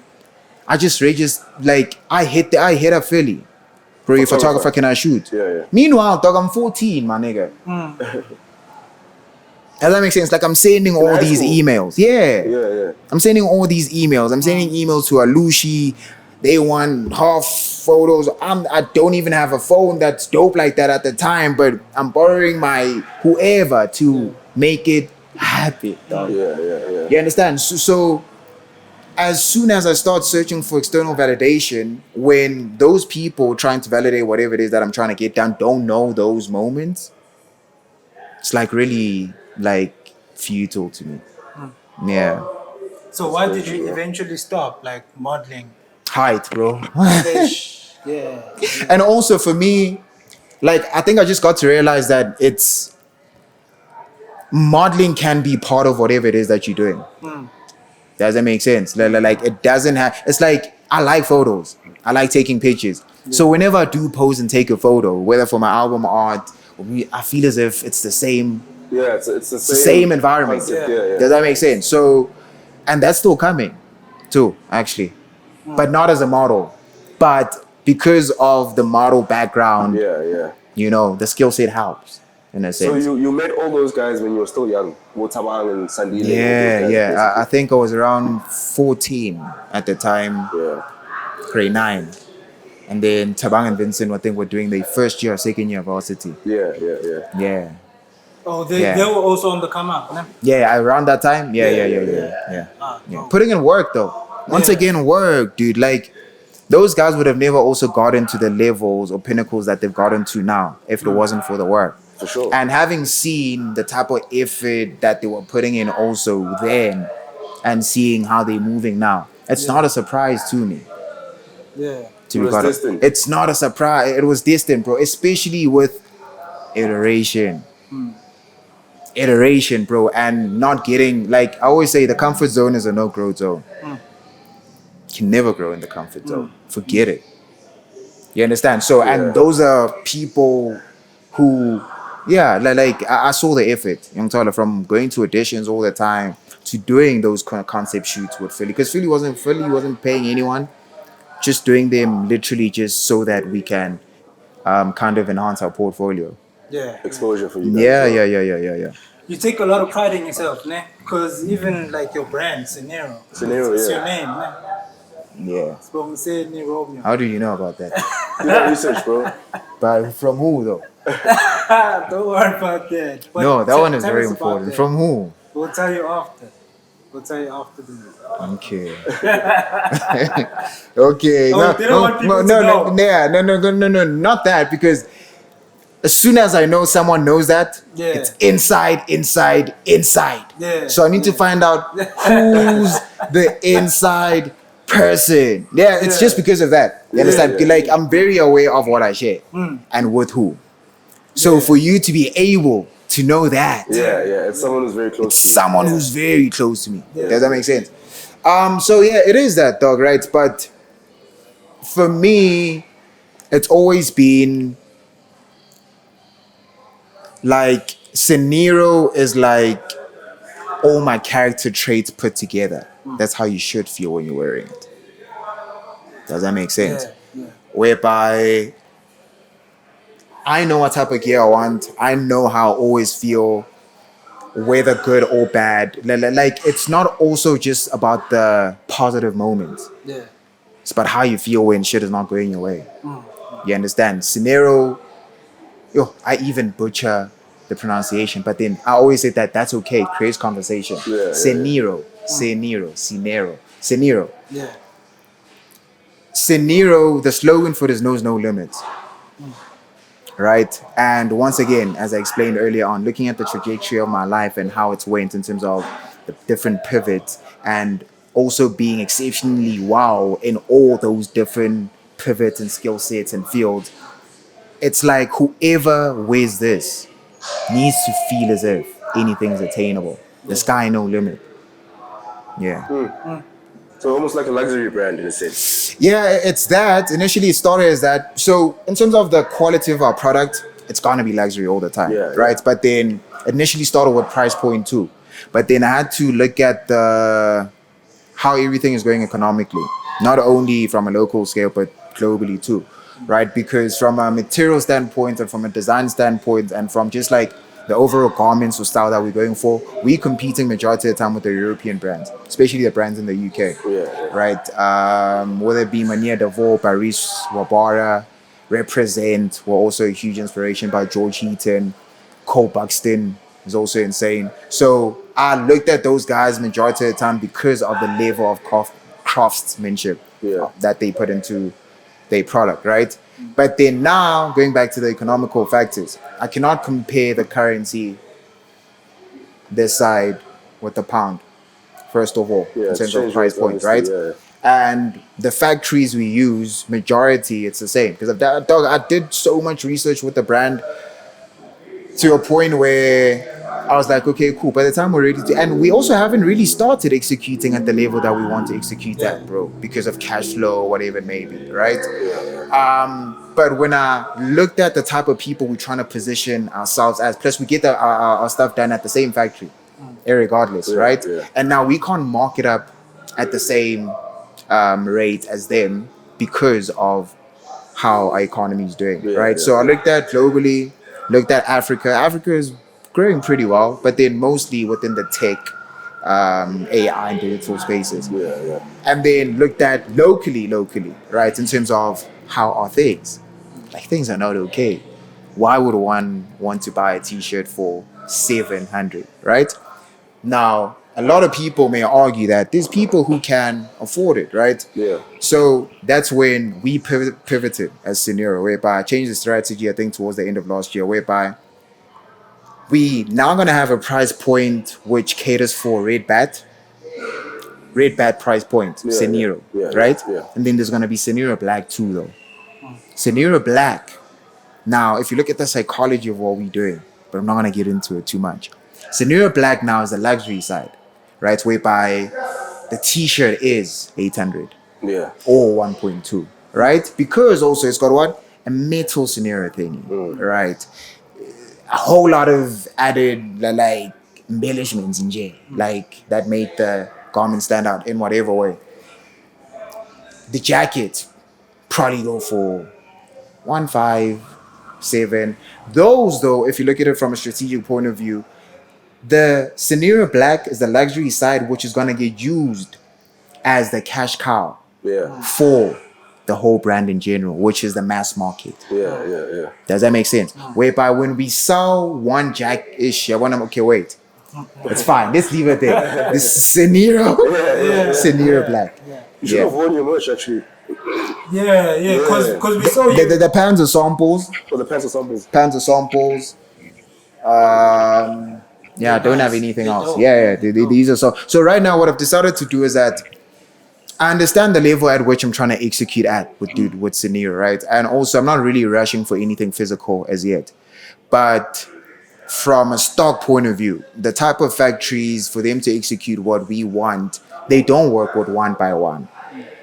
I hit a Philly. Bro, you're a photographer, can I shoot? Yeah. Meanwhile, dog, I'm 14, my nigga. Does that make sense? Like, I'm sending all high these school? emails. Yeah. Yeah. I'm sending all these emails. I'm sending emails to Elusive. They want half photos. I don't even have a phone that's dope like that at the time, but I'm borrowing my whoever to make it happen. Dog. Yeah. You understand? So as soon as I start searching for external validation, when those people trying to validate whatever it is that I'm trying to get done don't know those moments, it's like really like futile to me. Yeah. So why did you eventually stop, like, modeling? Height, bro. Yeah. And also for me, like, I think I just got to realize that it's modeling can be part of whatever it is that you're doing. Does that make sense? Like, it doesn't have, it's like, I like photos. I like taking pictures. So whenever I do pose and take a photo, whether for my album art, I feel as if it's the same. Yeah, it's the It's the same environment. concept, yeah. Does that make sense? So, and that's still coming too, actually. But not as a model. But because of the model background, Yeah. the skill set helps in a sense. So you met all those guys when you were still young, Wotabang and Sandile. and all those guys, Yeah. I think I was around 14 at the time, Yeah. grade 9. And then Tabang and Vincent, I think, were doing their first year, second year varsity. Yeah. Yeah. Oh, they were also on the come up, né? Yeah, around that time. Yeah. Oh. Putting in work though. Once again, work, dude. Like, those guys would have never also gotten to the levels or pinnacles that they've gotten to now if it wasn't for the work. For sure. And having seen the type of effort that they were putting in also then, and seeing how they're moving now, it's not a surprise to me. Yeah. To It be was quite honest. distant. It's not a surprise. It was distant, bro. Especially with iteration. Iteration, bro, and not getting, like I always say, the comfort zone is a no growth zone. You can never grow in the comfort zone. Forget it. You understand? So, and those are people who, I saw the effort. Young Tyler, from going to auditions all the time to doing those kind of concept shoots with Philly, because Philly wasn't paying anyone, just doing them literally just so that we can kind of enhance our portfolio. Yeah. Exposure for you guys. Yeah. You take a lot of pride in yourself, né? Because even like your brand, Scenario. Scenario, It's yeah. your name, né? Yeah. It's from Sydney Romeo. How do you know about that? Do that research, bro. But from who though? Don't worry about that. But No, that one is tell very us about important. that. From who? We'll tell you after. We'll tell you after this. Okay. Okay. Oh, they don't want people to know. No, not that, because as soon as I know someone knows that, it's inside. Yeah. So I need to find out who's the inside person. Yeah, it's just because of that. You understand? yeah. Like, I'm very aware of what I share and with who. So Yeah. for you to be able to know that, Yeah. It's someone who's very close to you. someone who's very close to me. Yeah. Does that make sense? So yeah, it is that, dog, right? But for me, it's always been like Scenario is like all my character traits put together. That's how you should feel when you're wearing it. Does that make sense? Yeah. Whereby I know what type of gear I want. I know how I always feel, whether good or bad. Like it's not also just about the positive moments. Yeah. It's about how you feel when shit is not going your way. You understand? Scenario, I even butcher the pronunciation, but then I always say that that's okay. It creates conversation. Scenario. Yeah. Scenario, the slogan for this knows no limits. Right? And once again, as I explained earlier on, looking at the trajectory of my life and how it's went in terms of the different pivots and also being exceptionally wow in all those different pivots and skill sets and fields, it's like whoever wears this needs to feel as if anything's attainable. The sky no limit. Yeah. So almost like a luxury brand in a sense. Yeah, it's that. Initially, it started as that. So, in terms of the quality of our product, it's gonna be luxury all the time, right? But then initially started with price point too. But then I had to look at the how everything is going economically, not only from a local scale but globally too, right? Because from a material standpoint and from a design standpoint and from just like the overall garments or style that we're going for, we competing majority of the time with the European brands, especially the brands in the UK, right? Whether it be Mania Devor, Paris, Wabara, Represent were also a huge inspiration by George Heaton. Cole Buxton is also insane. So I looked at those guys majority of the time because of the level of craftsmanship that they put into their product, right? But then now, going back to the economical factors, I cannot compare the currency this side with the pound, first of all, in terms of price point, right? And the factories we use, majority, it's the same. Because I did so much research with the brand to a point where I was like, okay, cool. By the time we're ready to, and we also haven't really started executing at the level that we want to execute at, bro, because of cash flow, whatever it may be, right? But when I looked at the type of people we're trying to position ourselves as, plus we get our stuff done at the same factory, irregardless, right? And now we can't mark it up at the same rate as them because of how our economy is doing, right? So I looked at globally, looked at Africa. Africa is growing pretty well, but then mostly within the tech, AI and digital spaces. And then looked at locally, right, in terms of how are things. Like things are not okay. Why would one want to buy a t-shirt for 700, right? Now, a lot of people may argue that there's people who can afford it, right? So that's when we pivoted as Scenario, whereby I changed the strategy, I think, towards the end of last year, whereby we now going to have a price point which caters for red bat price point, Scenario, right? And then there's going to be Scenario Black too, though. Scenario Black. Now, if you look at the psychology of what we're doing, but I'm not going to get into it too much. Scenario Black now is the luxury side, right? Whereby the t-shirt is 800 or 1.2, right? Because also it's got what? A metal Scenario thing, right? A whole lot of added like embellishments in J, like that made the garment stand out in whatever way. The jacket probably go for 157. Those though, if you look at it from a strategic point of view, the Scenario Black is the luxury side, which is gonna get used as the cash cow for the whole brand in general, which is the mass market. Does that make sense? Whereby when we sell one jack-ish, okay, wait. It's fine. Let's leave it there. This Scenario Black. You should have worn your merch actually. Because we saw you. The pants are samples. Oh, the pants are samples. Pants are samples. I don't have anything else. These are so right now what I've decided to do is that I understand the level at which I'm trying to execute at with Scenario, right? And also I'm not really rushing for anything physical as yet. But from a stock point of view, the type of factories for them to execute what we want, they don't work with 1 by 1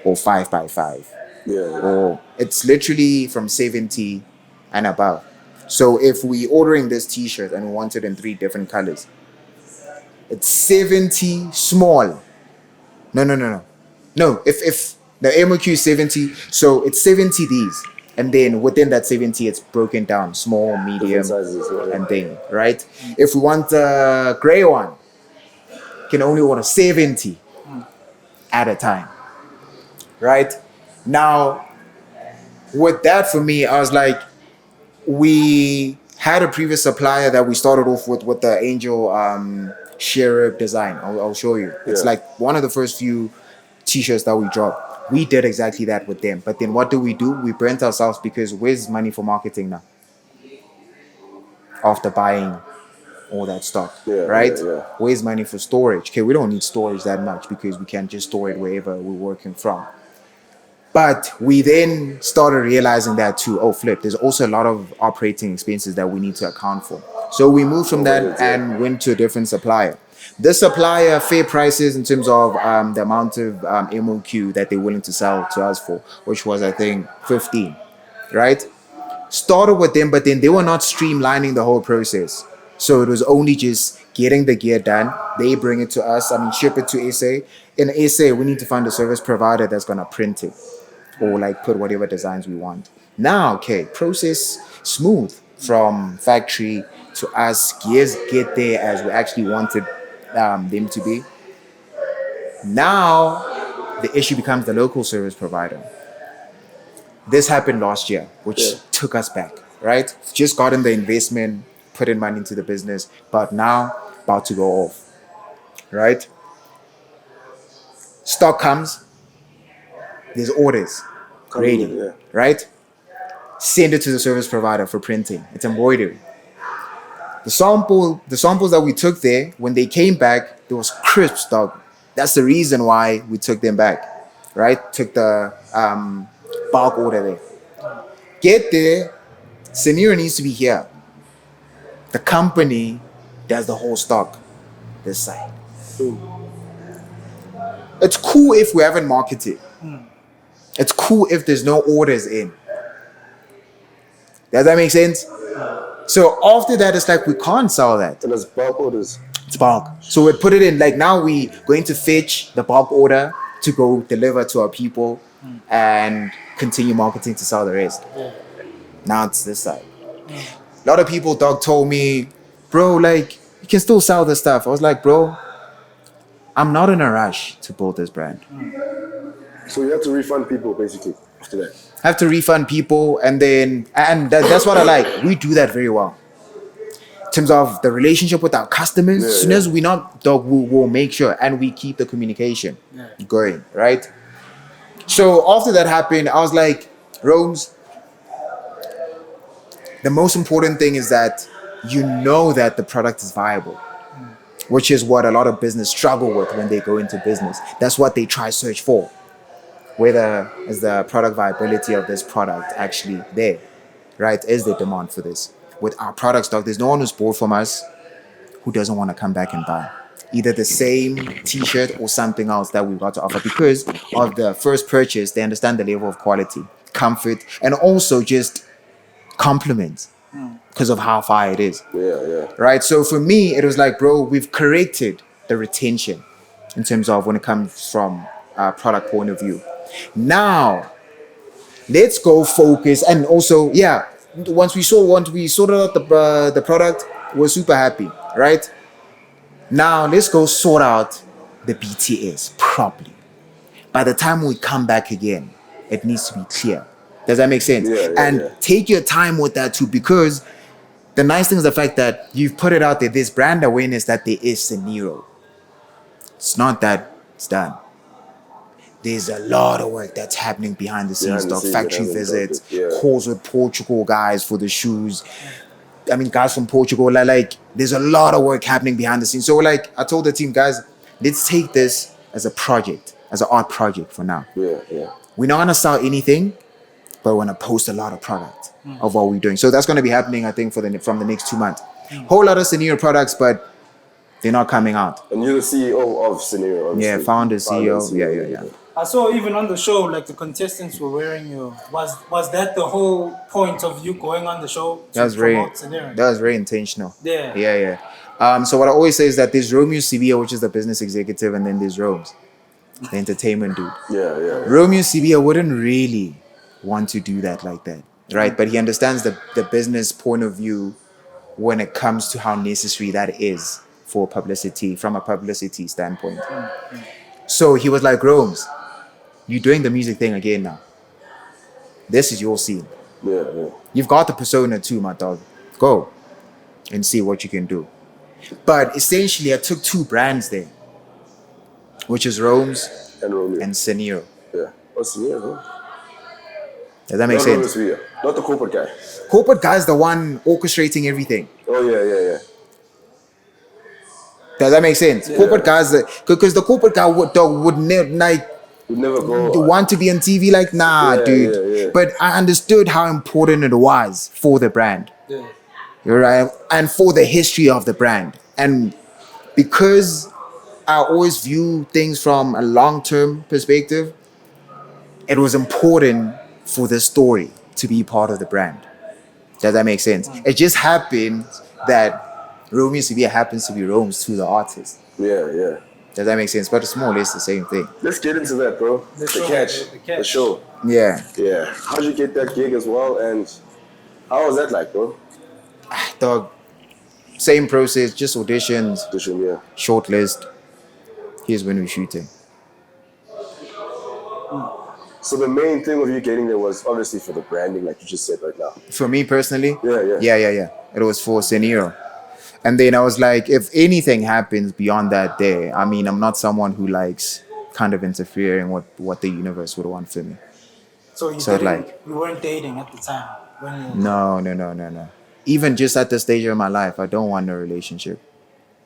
or 5 by 5. Yeah. Or it's literally from 70 and above. So if we ordering this t-shirt and we want it in 3 different colors, it's 70 small. No, if the MOQ is 70, so it's 70 these. And then within that 70, it's broken down, small, medium, sizes, yeah. and thing, right? If we want a gray one, can only order 70 at a time, right? Now, with that for me, I was like, we had a previous supplier that we started off with the Angel Sheriff design. I'll show you. It's Yeah. like one of the first few t-shirts that we dropped. We did exactly that with them. But then what do? We burnt ourselves because where's money for marketing now? After buying all that stock, Yeah, right? yeah. Where's money for storage? Okay, we don't need storage that much because we can just store it wherever we're working from. But we then started realizing that too, oh flip, there's also a lot of operating expenses that we need to account for. So we moved from that and went to a different supplier. This supplier, fair prices in terms of the amount of MOQ that they're willing to sell to us for, which was I think 15, right? Started with them, but then they were not streamlining the whole process. So it was only just getting the gear done. They bring it to us. I mean, ship it to SA. In SA, we need to find a service provider that's gonna print it or like put whatever designs we want. Now, okay, process smooth from factory to us. Gears get there as we actually wanted them to be. Now, the issue becomes the local service provider. This happened last year, which took us back, right? Just gotten the investment, put in money into the business, but now about to go off, right? Stock comes, there's orders ready, Yeah. right? Send it to the service provider for printing. It's embroidery. The samples that we took there, when they came back, there was crisp stock. That's the reason why we took them back, right? Took the bulk order there. Get there, scenario needs to be here. The company does the whole stock this side. It's cool if we haven't marketed. It's cool if there's no orders in. Does that make sense? So after that, it's like we can't sell that. And there's bulk orders. It's bulk. So we put it in, like now we going to fetch the bulk order to go deliver to our people and continue marketing to sell the rest. Now it's this side. A lot of people, dog, told me, bro, like, you can still sell this stuff. I was like, bro, I'm not in a rush to build this brand. So you have to refund people basically after that. I have to refund people, and that's what I like. We do that very well. In terms of the relationship with our customers, as soon as we not, dog, we'll make sure, and we keep the communication going, right? So after that happened, I was like, Rome's, the most important thing is that you know that the product is viable, which is what a lot of business struggle with when they go into business. That's what they try search for. Whether is the product viability of this product actually there, right? Is there demand for this? With our product stock, there's no one who's bought from us who doesn't want to come back and buy either the same t-shirt or something else that we've got to offer because of the first purchase. They understand the level of quality, comfort, and also just compliments because of how far it is. Right? So for me, it was like, bro, we've corrected the retention in terms of when it comes from a product point of view. Now, let's go focus. And also, once we sorted out the product, we're super happy, right? Now, let's go sort out the BTS properly. By the time we come back again, it needs to be clear. Does that make sense? Take your time with that too, because the nice thing is the fact that you've put it out there. There's brand awareness that there is Nero. It's not that it's done. There's a lot of work that's happening behind the scenes, factory visits, calls with Portugal guys for the shoes. I mean, guys from Portugal, like, there's a lot of work happening behind the scenes. So, like, I told the team, guys, let's take this as a project, as an art project for now. We're not gonna sell anything but we want to post a lot of product of what we're doing. So that's going to be happening, I think, from the next 2 months. Whole lot of scenario products, but they're not coming out. And you're the CEO of Scenario, obviously. Yeah, founder, CEO. Yeah. I saw even on the show, like the contestants were wearing your. Was that the whole point of you going on the show to That was very intentional. Yeah. So what I always say is that there's Romeo Sibiya, which is the business executive, and then there's Rome's, the entertainment dude. Yeah. Romeo Sibiya wouldn't really want to do that like that, right? But he understands the business point of view when it comes to how necessary that is for publicity, from a publicity standpoint. So he was like, Rome's, you're doing the music thing again now. This is your scene. Yeah. You've got the persona too, my dog. Go and see what you can do. But essentially, I took 2 brands there, which is Rome's And Romeo. and Scenario. Yeah. What's Scenario, bro? Does that make Not Romeo sense? Sibiya. Not the corporate guy. Corporate guy's the one orchestrating everything. Oh, yeah. Does that make sense? Corporate guys, because the corporate guy would never like You'd never go. want to be on TV. Like, nah, dude. Yeah. But I understood how important it was for the brand. Yeah. You're right, and for the history of the brand, and because I always view things from a long-term perspective, it was important for the story to be part of the brand. Does that make sense? It just happened that Romeo Sibiya happens to be Rome's to the artist. Yeah. Does that make sense? But it's more or less the same thing. Let's get into that, bro. The catch. The show. Yeah. Yeah. How'd you get that gig as well? And how was that like, bro? Dog, same process, just auditions, Yeah. shortlist. Here's when we're shooting. So the main thing of you getting there was obviously for the branding, like you just said right now. For me personally, Yeah. it was for Scenario. And then I was like, if anything happens beyond that day, I mean, I'm not someone who likes kind of interfering with what the universe would want for me. So you weren't dating at the time when you. No. Even just at the stage of my life, I don't want a relationship.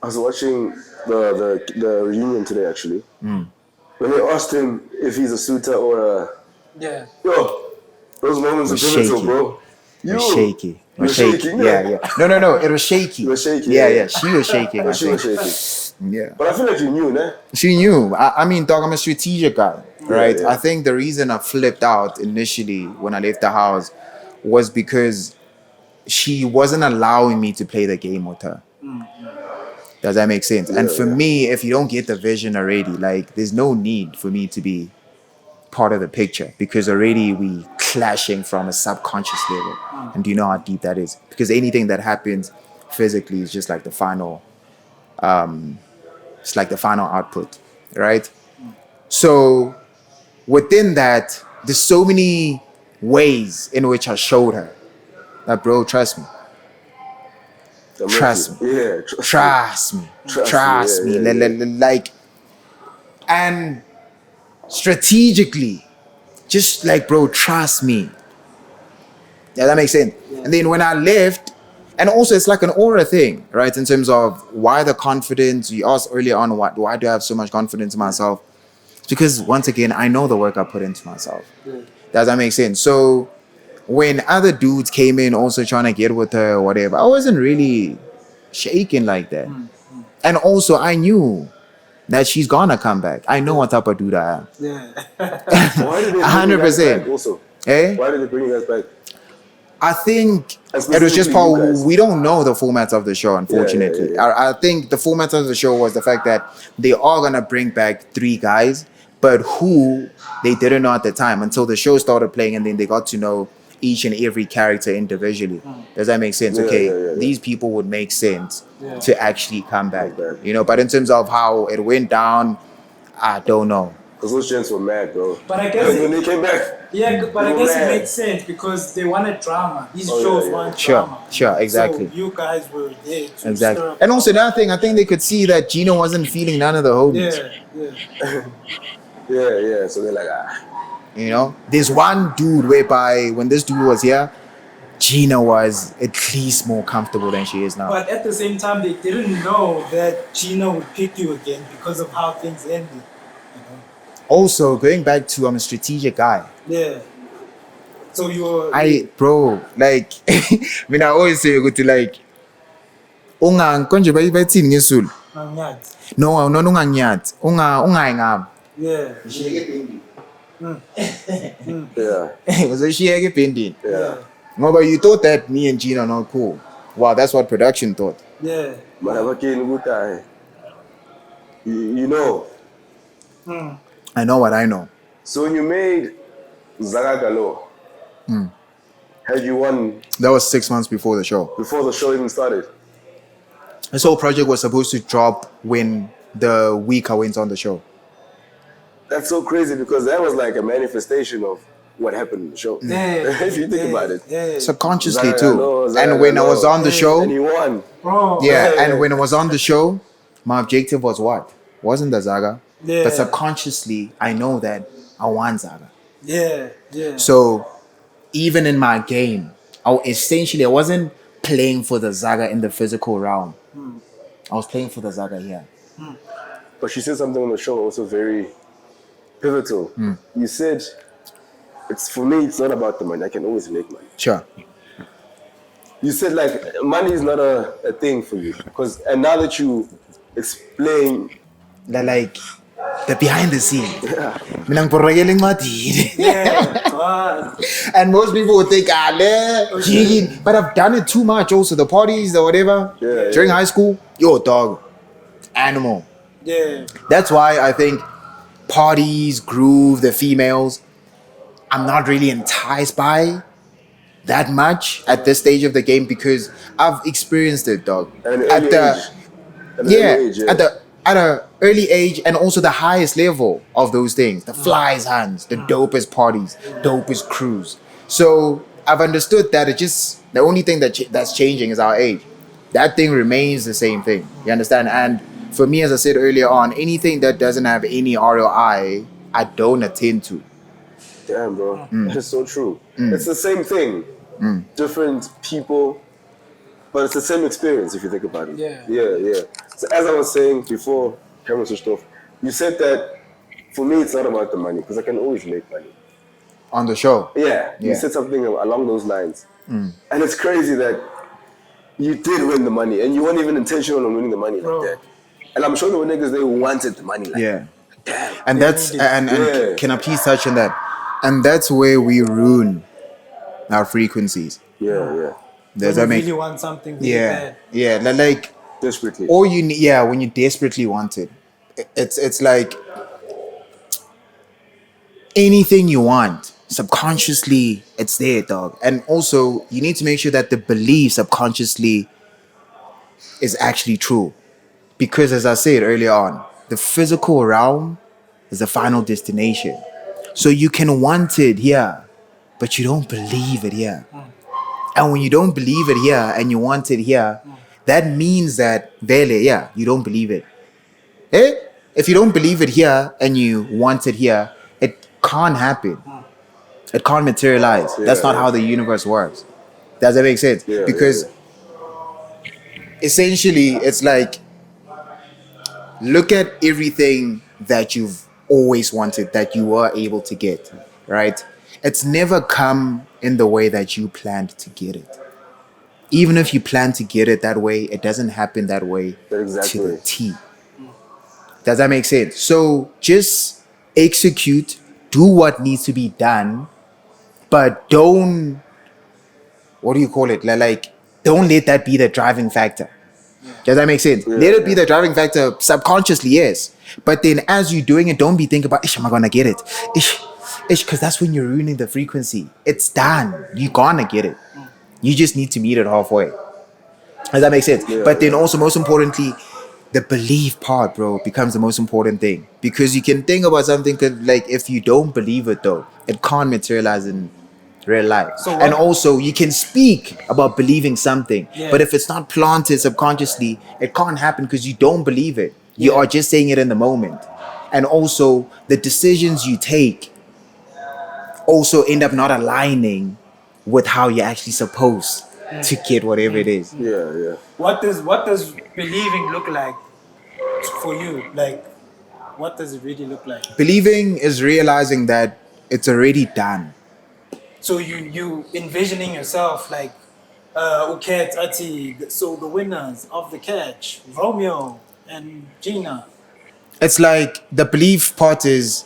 I was watching the reunion today, actually. When they asked him if he's a suitor or a... Yeah. Yo, those moments are pivotal, shaky. bro. It was shaky. You were shaking? Yeah. No. It was shaky. You were shaking, Yeah. yeah. She was shaking. I She was think. shaking. Yeah. But I feel like you knew, né? She knew. I mean, dog, I'm a strategic guy, right? Yeah. I think the reason I flipped out initially when I left the house was because she wasn't allowing me to play the game with her. Does that make sense? And for me, if you don't get the vision already, like, there's no need for me to be part of the picture because already we clashing from a subconscious level. And do you know how deep that is? Because anything that happens physically is just like the final, it's like the final output, right? So within that, there's so many ways in which I showed her that, bro, trust me. Trust me. Yeah, Trust me. Trust me. Like, and strategically, just like, bro, trust me. Yeah, that makes sense. Yeah. And then when I left, and also it's like an aura thing, right? In terms of why the confidence. You asked earlier on, why do I have so much confidence in myself? It's because, once again, I know the work I put into myself. Yeah. Does that make sense? So when other dudes came in also trying to get with her or whatever, I wasn't really shaking like that. And also I knew that she's gonna come back. I know what type of dude I am. Yeah. Why did they bring you guys back also? Eh? Why did they bring you guys back? I think it was just we don't know the format of the show, unfortunately. Yeah. I think the format of the show was the fact that they are gonna bring back 3 guys, but who they didn't know at the time until the show started playing, and then they got to know each and every character individually. Does that make sense? Yeah. These people would make sense to actually come back, you know. But in terms of how it went down, I don't know. Because those gents were mad, bro. But I guess when they came back. Yeah, but I guess it makes sense because they wanted drama. These shows want drama. Sure, exactly. So you guys were there to exactly. stir up. And also another thing, I think they could see that Gino wasn't feeling none of the homies. Yeah. So they're like, You know, there's one dude whereby when this dude was here, Gina was at least more comfortable than she is now. But at the same time, they didn't know that Gina would pick you again because of how things ended. Also, going back to I'm a strategic guy. Yeah. So you're bro, like, I mean, I always say, go to like, konje bathini ngesulu. Nyathi. No, unganyathi. Ungayingami. Yeah. Yeah. Uzoshiyeka ebhendini. Yeah. Ngoba you thought that me and Gina are not cool. Wow, that's what production thought. Yeah. But you know. I know what I know. So when you made Zaga Galo, had you won That was 6 months before the show. before the show even started? This whole project was supposed to drop when the week I went on the show. That's so crazy because that was like a manifestation of what happened in the show. Yeah. If you think about it. Yeah. Subconsciously Zaga too. Galo, Zaga And when I Galo. was on the show, And he won. Bro. yeah, Yeah. and when I was on the show, my objective was what? Wasn't the Zaga. Yeah. But subconsciously, I know that I want Zaga. Yeah. Yeah. So even in my game, I wasn't playing for the Zaga in the physical realm. I was playing for the Zaga here. But she said something on the show also very pivotal. You said, for me, it's not about the money. I can always make money. Sure. You said like money is not a thing for you. And now that you explain, Like the behind the scene. yeah, Mina ngiborrekela encwadini. Yeah. Wow. And most people would think, jiggy, but I've done it too much also. The parties, the whatever. Yeah, During yeah. high school, yo, dog, animal. Yeah. That's why I think parties, groove, the females, I'm not really enticed by that much at this stage of the game because I've experienced it, dog. at an At early the age. At an early age, yeah. at a early age and also the highest level of those things, the flies hands, the dopest parties, dopest crews. So I've understood that the only thing that's changing is our age. That thing remains the same thing. You understand? And for me, as I said earlier on, anything that doesn't have any ROI, I don't attend to. Damn, bro. That is so true. It's the same thing. Different people, but it's the same experience if you think about it. Yeah. Yeah. So as I was saying before camera switched off, you said that for me it's not about the money because I can always make money. On the show. Yeah. You Yeah. said something along those lines. And it's crazy that you did win the money and you weren't even intentional on winning the money Bro. like that. And I'm sure there were niggas they wanted the money like Yeah. damn. And that's and Yeah. can I please touch on that? And that's where we ruin our frequencies. Yeah. Does When that you make really want something really yeah. bad. Yeah. Like Desperately. all you need, yeah, when you desperately want it, it's like anything you want subconsciously, it's there, dog. And also, you need to make sure that the belief subconsciously is actually true, because as I said earlier on, the physical realm is the final destination. So you can want it here, but you don't believe it here. And when you don't believe it here and you want it here, that means that you don't believe it. If you don't believe it here and you want it here, it can't happen. It can't materialize. That's not how the universe works. Does that make sense? Yeah, Because essentially it's like, look at everything that you've always wanted that you were able to get, right? It's never come in the way that you planned to get it. Even if you plan to get it that way, it doesn't happen that way Exactly. to the T. Does that make sense? So just execute, do what needs to be done, but don't, what do you call it? Like, don't let that be the driving factor. Does that make sense? Let it be the driving factor subconsciously, yes. But then as you're doing it, don't be thinking about, am I gonna get it? Because that's when you're ruining the frequency. It's done. You're gonna get it. You just need to meet it halfway. Does that make sense? But then also, most importantly, the belief part, bro, becomes the most important thing. Because you can think about something, like, if you don't believe it, though, it can't materialize in real life. And also, you can speak about believing something, but if it's not planted subconsciously, it can't happen because you don't believe it. You are just saying it in the moment. And also, the decisions you take also end up not aligning with how you're actually supposed to get whatever it is. Yeah. What does believing look like for you? Like, what does it really look like? Believing is realizing that it's already done. So you envisioning yourself like Uket Ati, so the winners of the catch, Romeo and Gina. It's like the belief part is,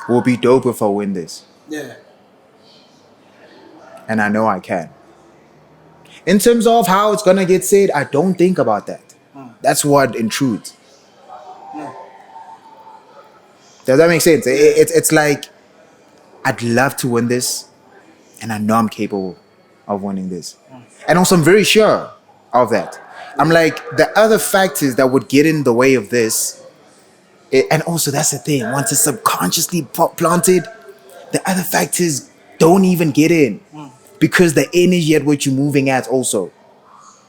will be dope if I win this. Yeah. And I know I can. In terms of how it's gonna get said, I don't think about that. That's what intrudes. Does that make sense? It's like, I'd love to win this, and I know I'm capable of winning this. And also, I'm very sure of that. I'm like, the other factors that would get in the way of this, and also that's the thing, once it's subconsciously planted, the other factors don't even get in because the energy at which you're moving at also.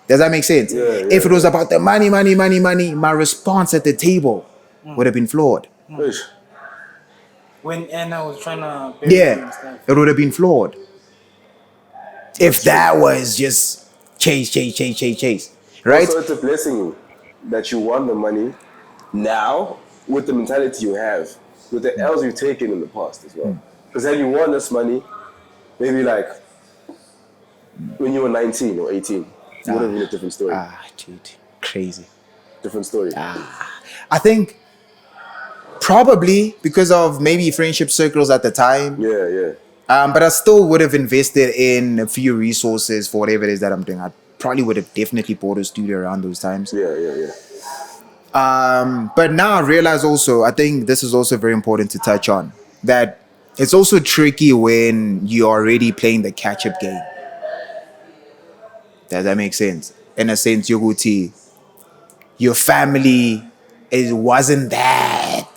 Does that make sense? If it was about the money, my response at the table would have been flawed. Ish. When Anna was trying to Yeah, it would have been flawed. If that was just chase, right? Also, it's a blessing that you want the money now with the mentality you have, with the L's you've taken in the past as well. Because had you won this money, maybe like when you were 19 or 18, it would have been a different story. Dude, crazy. Different story. I think probably because of maybe friendship circles at the time. Yeah. But I still would have invested in a few resources for whatever it is that I'm doing. I probably would have definitely bought a studio around those times. Yeah. But now I realize also, I think this is also very important to touch on, that it's also tricky when you're already playing the catch-up game. Does that make sense? In a sense, Yoguti, your family wasn't that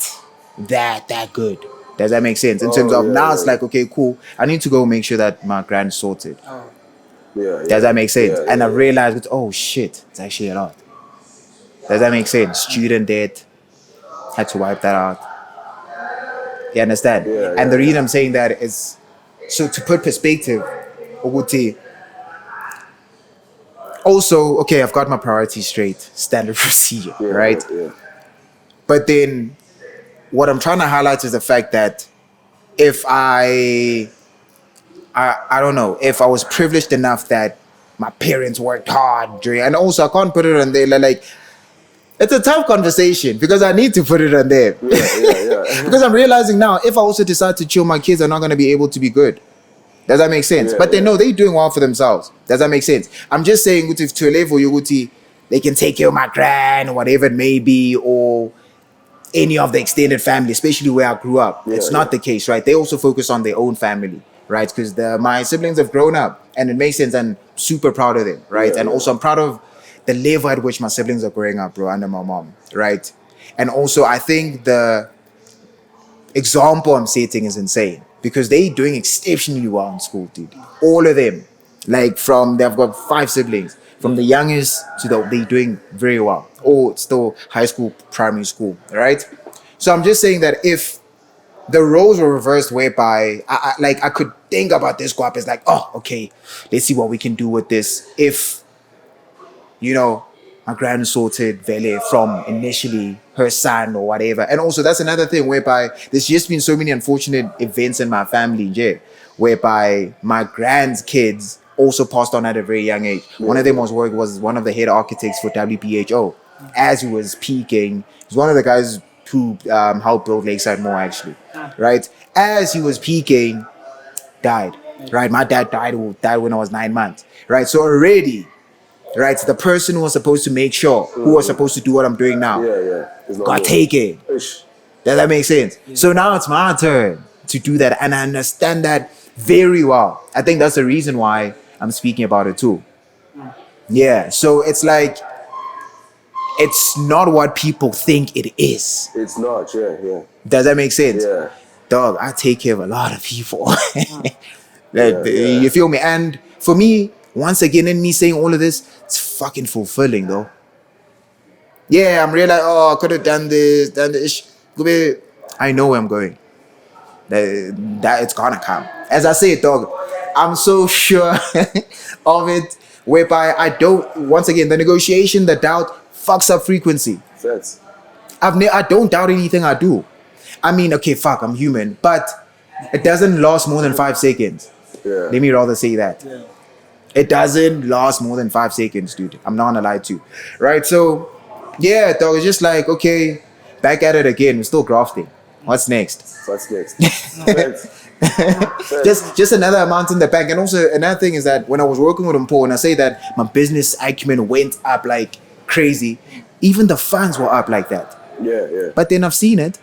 good. Does that make sense? In terms of now, it's like, okay, cool. I need to go make sure that my grand's sorted. Yeah. Does that make sense? Yeah, And I realized, oh shit, it's actually a lot. Does that make sense? Student debt, had to wipe that out. You understand? And the reason I'm saying that is, so to put perspective, Oguti, also, okay, I've got my priorities straight, standard procedure, right? Yeah. But then what I'm trying to highlight is the fact that if I don't know, if I was privileged enough that my parents worked hard during, and also I can't put it on there, like, it's a tough conversation because I need to put it on there. Yeah. Because I'm realizing now, if I also decide to chill, my kids are not going to be able to be good. Does that make sense? But they know they're doing well for themselves. Does that make sense? I'm just saying, if to a level, they can take care of my grand or whatever it may be, or any of the extended family, especially where I grew up. It's not the case, right? They also focus on their own family, right? Because my siblings have grown up, and it makes sense. I'm super proud of them, right? And also I'm proud of the level at which my siblings are growing up, bro, under my mom, right? And also I think the example I'm setting is insane because they're doing exceptionally well in school, dude. All of them, like they've got 5 siblings, from the youngest to they're doing very well. All still high school, primary school, right? So I'm just saying that if the roles were reversed, whereby I could think about this guap as like, oh, okay, let's see what we can do with this. If my grand sorted Vele from initially her son or whatever. And also that's another thing whereby there's just been so many unfortunate events in my family, whereby my grand's kids also passed on at a very young age. One of them was one of the head architects for WPHO. As he was peaking, he's one of the guys who helped build Lakeside Mall actually, right? As he was peaking, died, right? My dad died when I was 9 months, right? So already, right, the person who was supposed to make sure, who was supposed to do what I'm doing now, got taken. Does that make sense? So now it's my turn to do that, and I understand that very well. I think that's the reason why I'm speaking about it too. Yeah, so it's like, it's not what people think it is. It's not, yeah. Does that make sense? Yeah. Dog, I take care of a lot of people. You feel me? And for me, once again, in me saying all of this, it's fucking fulfilling though. Yeah, I'm realizing, I could have done this. I know where I'm going. That it's gonna come. As I say, dog, I'm so sure of it, whereby once again, the negotiation, the doubt fucks up frequency. Facts. I don't doubt anything I do. I mean, okay, fuck, I'm human, but It doesn't last more than 5 seconds. Yeah. Let me rather say that. Yeah. It doesn't last more than 5 seconds, dude. I'm not gonna lie to you. Right? So, yeah, dog, it's just like, okay, back at it again. We're still grafting. What's next? What's next? Facts. just another amount in the bank. And also another thing is that when I was working with Paul, and I say that my business acumen went up like crazy, even the funds were up like that. Yeah. But then I've seen it,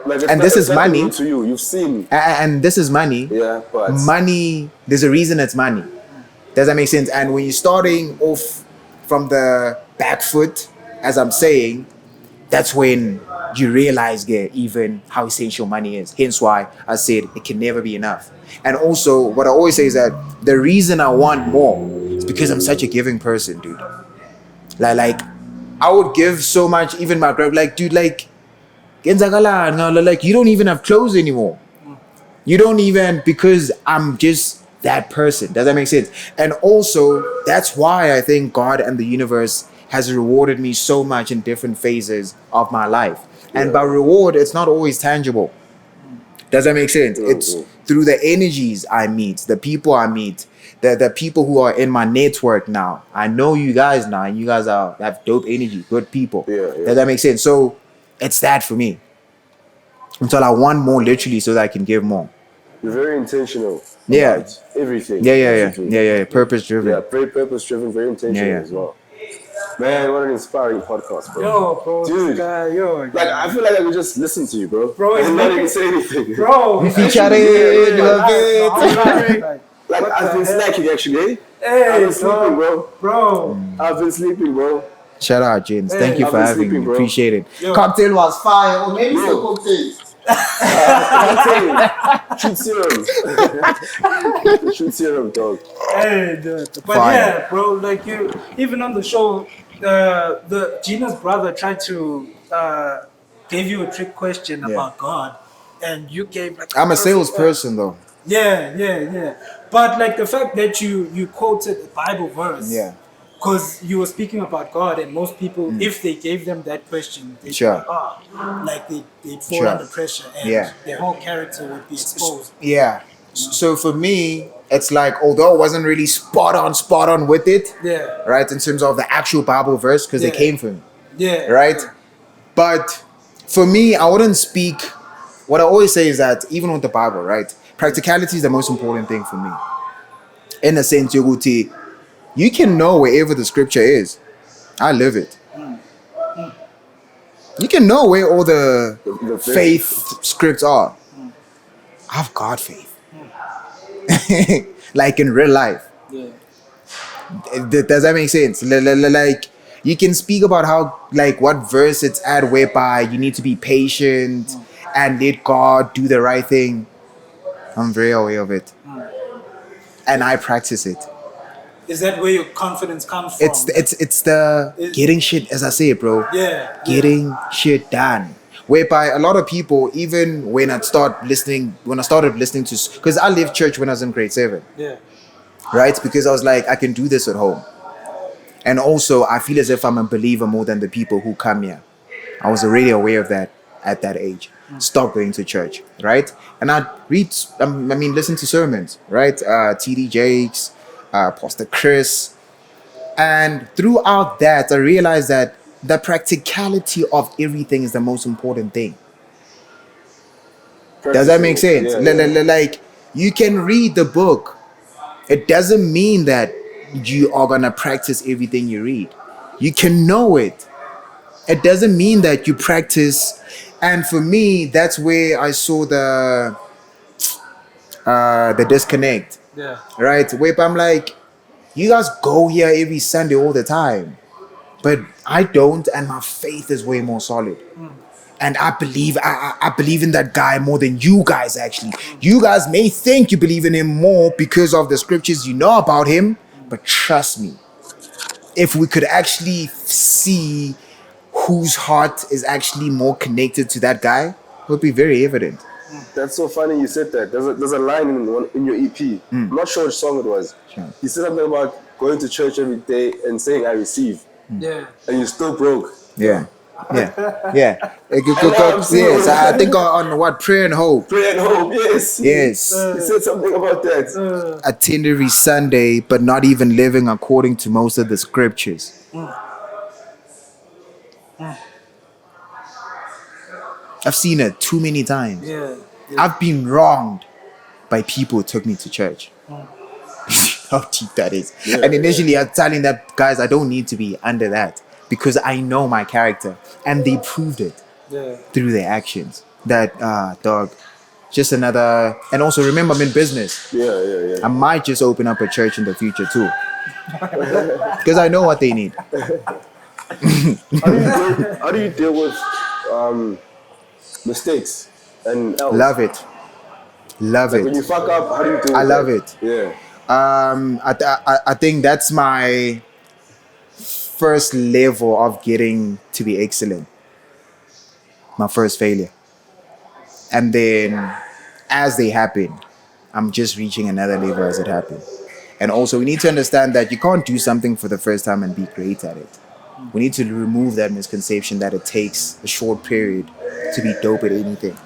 Like, and this is money. To you, you've seen. And this is money. Yeah, but Money. There's a reason it's money. Does that make sense? And when you're starting off from the back foot, as I'm saying, that's when you realize, even how essential money is. Hence why I said it can never be enough. And also, what I always say is that the reason I want more is because I'm such a giving person, dude. Like I would give so much, even my grab. Like, dude, like you don't even have clothes anymore. You don't even, because I'm just that person. Does that make sense? And also, that's why I think God and the universe has rewarded me so much in different phases of my life. And by reward, it's not always tangible. Does that make sense? It's through the energies I meet, the people I meet, the people who are in my network now. I know you guys now, and you guys have dope energy, good people. Does that make sense? So it's that for me. Until I want more, literally, so that I can give more. you're very intentional. Yeah. About everything. Yeah. Purpose driven. Yeah, very purpose driven, very intentional as well. Man, what an inspiring podcast, bro. Yo, bro, Dude. this guy, yo. Like, I feel like I could just listen to you, bro. Bro, it's and not making- even say anything. Bro, We featured it a bit. Like, I've been slacking, actually. Hey, I've been sleeping, bro. Bro. I've been sleeping, bro. Shout out, Jens. Thank you I've for been having sleeping, me. bro. Appreciate it. Yo. Cocktail was fire. Or maybe still cocktail. I'm telling you, shoot serum. Shoot serum, dog. Hey, dude. But Fire. yeah, bro, like you, even on the show, the Gina's brother tried to give you a trick question about God, and you gave like I'm a perfect salesperson, though. Yeah. But like the fact that you quoted a Bible verse, because you were speaking about God, and most people, if they gave them that question, they'd Sure. be like, they'd fall Sure. under pressure, and Yeah. their whole character would be exposed. Yeah. So for me, it's like, although I wasn't really spot on with it, Yeah. right, in terms of the actual Bible verse, because they came from me, Yeah. right? But for me, I wouldn't speak. What I always say is that even with the Bible, right, practicality is the most important thing for me. In a sense, Yoguti, you can know wherever the scripture is. I live it. You can know where all the faith scripts are. I've got faith. Like in real life. Yeah. Does that make sense? Like, you can speak about how, like, what verse it's at whereby you need to be patient and let God do the right thing. I'm very aware of it. And I practice it. Is that where your confidence comes from? It's the getting shit, as I say, bro. Yeah. Getting shit done. Whereby a lot of people, even when I started listening to, because I left church when I was in grade 7. Yeah. Right? Because I was like, I can do this at home. And also, I feel as if I'm a believer more than the people who come here. I was already aware of that at that age. Stop going to church, right? And I'd listen to sermons, right? TD Jakes, Pastor Chris. And throughout that, I realized that the practicality of everything is the most important thing. Does that make sense? Yeah. Like, you can read the book. It doesn't mean that you are going to practice everything you read. You can know it. It doesn't mean that you practice. And for me, that's where I saw the disconnect. Yeah. Right? Where I'm like, you guys go here every Sunday all the time. But I don't, and my faith is way more solid. And I believe in that guy more than you guys, actually. You guys may think you believe in him more because of the scriptures you know about him, but trust me, if we could actually see whose heart is actually more connected to that guy, it would be very evident. That's so funny you said that. There's a line in your EP. I'm not sure which song it was. Sure. You said something about going to church every day and saying, I receive. Yeah. And you're still broke. Yeah. Yeah. Yes, I think on what prayer and hope. Pray and hope, yes. Yes. He said something about that. Attend every Sunday, but not even living according to most of the scriptures. I've seen it too many times. Yeah. I've been wronged by people who took me to church. How deep that is. And initially I'm telling that, guys, I don't need to be under that because I know my character. And they proved it through their actions. That, dog, just another... And also remember, I'm in business. Yeah. I might just open up a church in the future too. Because I know what they need. How do you deal with mistakes and else? Love it. When you fuck up, how do you deal with I love that? it. Yeah. I think that's my first level of getting to be excellent. My first failure. And then as they happen, I'm just reaching another level as it happens. And also we need to understand that you can't do something for the first time and be great at it. We need to remove that misconception that it takes a short period to be dope at anything.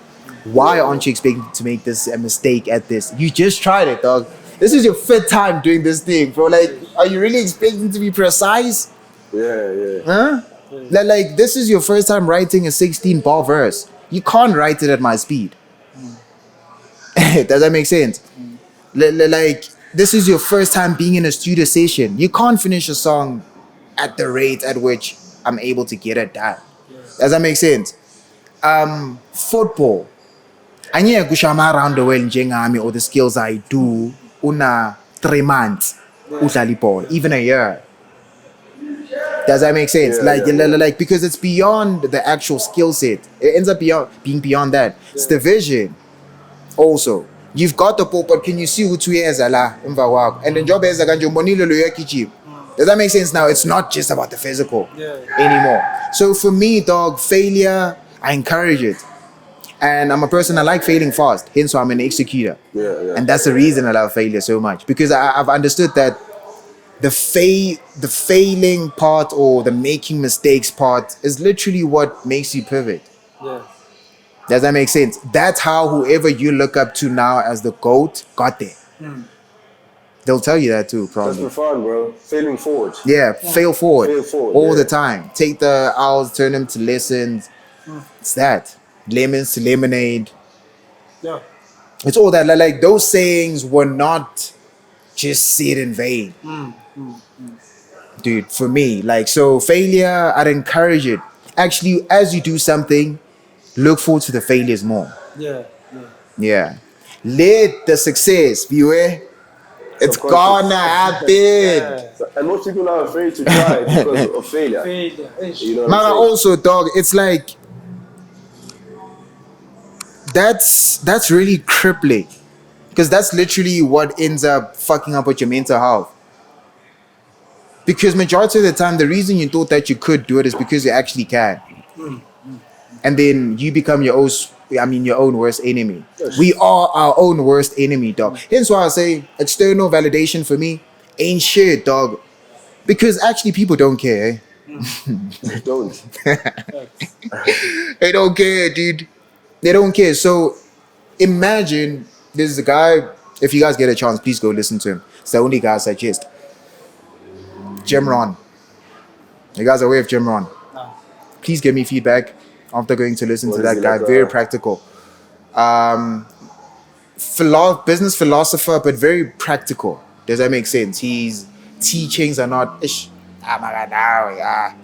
Why aren't you expecting to make this a mistake at this? You just tried it, dog. This is your 5th time doing this thing, bro. Like, are you really expecting to be precise? Yeah. Huh? Like, this is your first time writing a 16-bar verse. You can't write it at my speed. Does that make sense? Like, this is your first time being in a studio session. You can't finish a song at the rate at which I'm able to get it done. Does that make sense? Football. Angeke kushama around the world njengami or the skills I do una 3 months udlala ibhola, even a year. Does that make sense? Like because it's beyond the actual skill set. It ends up being beyond that. It's the vision. Also, you've got the ball, but can you see who two years la emva kwakho? And the job is kanje umbonile lo yakiji. Does that make sense now? It's not just about the physical anymore. So for me, dog, failure, I encourage it. And I'm a person I like failing fast. Hence why I'm an executor. And that's the reason I love failure so much. Because I've understood that the failing part or the making mistakes part is literally what makes you pivot. Does that make sense? That's how whoever you look up to now as the GOAT got there. They'll tell you that too, probably. That's for fun, bro. Failing forward. Yeah, fail forward. All the yeah. time. Take the L's, turn them to lessons. It's that. Lemons to lemonade. Yeah. It's all that. Like those sayings were not just said in vain. Dude, for me, like, so failure, I'd encourage it. Actually, as you do something, look forward to the failures more. Yeah. Let the success be where it's gonna happen. And most people are afraid to try because of failure. You know what I'm Mara, saying? also, dog, it's like that's really crippling. Because that's literally what ends up fucking up with your mental health. Because majority of the time, the reason you thought that you could do it is because you actually can. And then you become your own worst enemy. We are our own worst enemy, dog. Hence why I say external validation for me ain't shit, dog. Because actually people don't care. They don't. They don't care, dude. They don't care. So imagine there's a guy, if you guys get a chance, please go listen to him. It's the only guy I suggest. Jim Ron. You guys are aware of Jim Ron? No. Please give me feedback after going to listen What to is that he guy. like, Very practical. Business philosopher, but very practical. Does that make sense? His teachings are not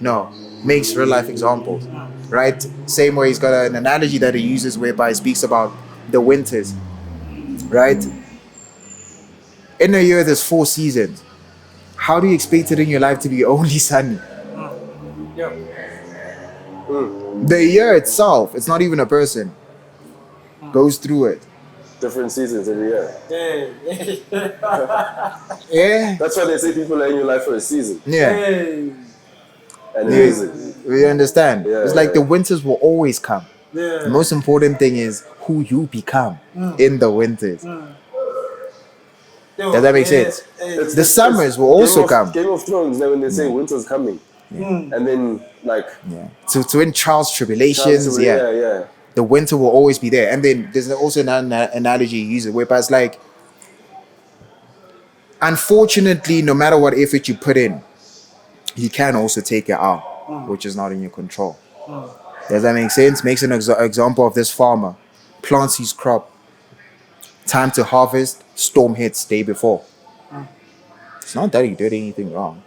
no, makes real life examples, right? Same way he's got an analogy that he uses whereby he speaks about the winters, right? In a year, there's 4 seasons. How do you expect it in your life to be only sunny? The year itself, it's not even a person, goes through it. Different seasons every year. Yeah. That's why they say people are in your life for a season. Yeah. And it isn't. We understand. Yeah, It's like yeah. the winters will always come. The most important thing is who you become in the winters. Does that make sense? The summers will also come. Game of Thrones, when they say winter's coming, and then like Yeah. So in trials, tribulations, yeah. the winter will always be there. And then there's also another analogy you use it whereby it's like, unfortunately, no matter what effort you put in, he can also take it out, which is not in your control. Does that make sense? Makes an example of this farmer. Plants his crop. Time to harvest, storm hits day before. It's not that he did anything wrong.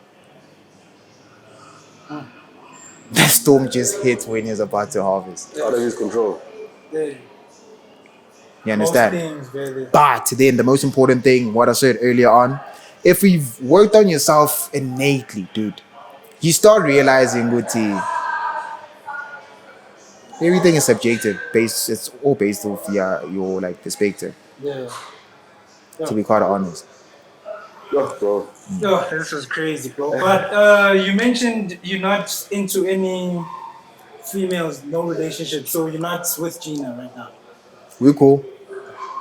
The storm just hits when he's about to harvest. Out of his control. Yeah. You Most understand? things, really. But then the most important thing, what I said earlier on, if we've worked on yourself innately, dude, you start realizing with everything is subjective. It's all based off your like perspective. Yeah. To be quite honest. Oh, bro. Oh, this is crazy, bro. But you mentioned you're not into any females, no relationship, so you're not with Gina right now. We're cool.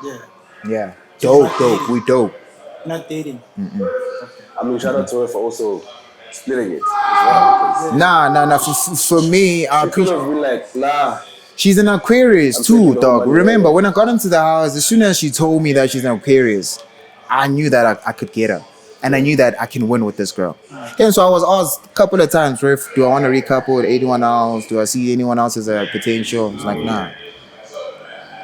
Yeah. Yeah. So Dope. We dope. Not dating. I mean, shout out to her for also splitting it as well. Nah. For me, I She could appreciate. have been like, nah. She's an Aquarius I'm too, taking the dog. money, Remember, yeah. when I got into the house, as soon as she told me that she's an Aquarius, I knew that I could get her. And I knew that I can win with this girl. And so I was asked a couple of times, Riff, do I want to recouple with anyone else? Do I see anyone else as a potential? It's like, nah.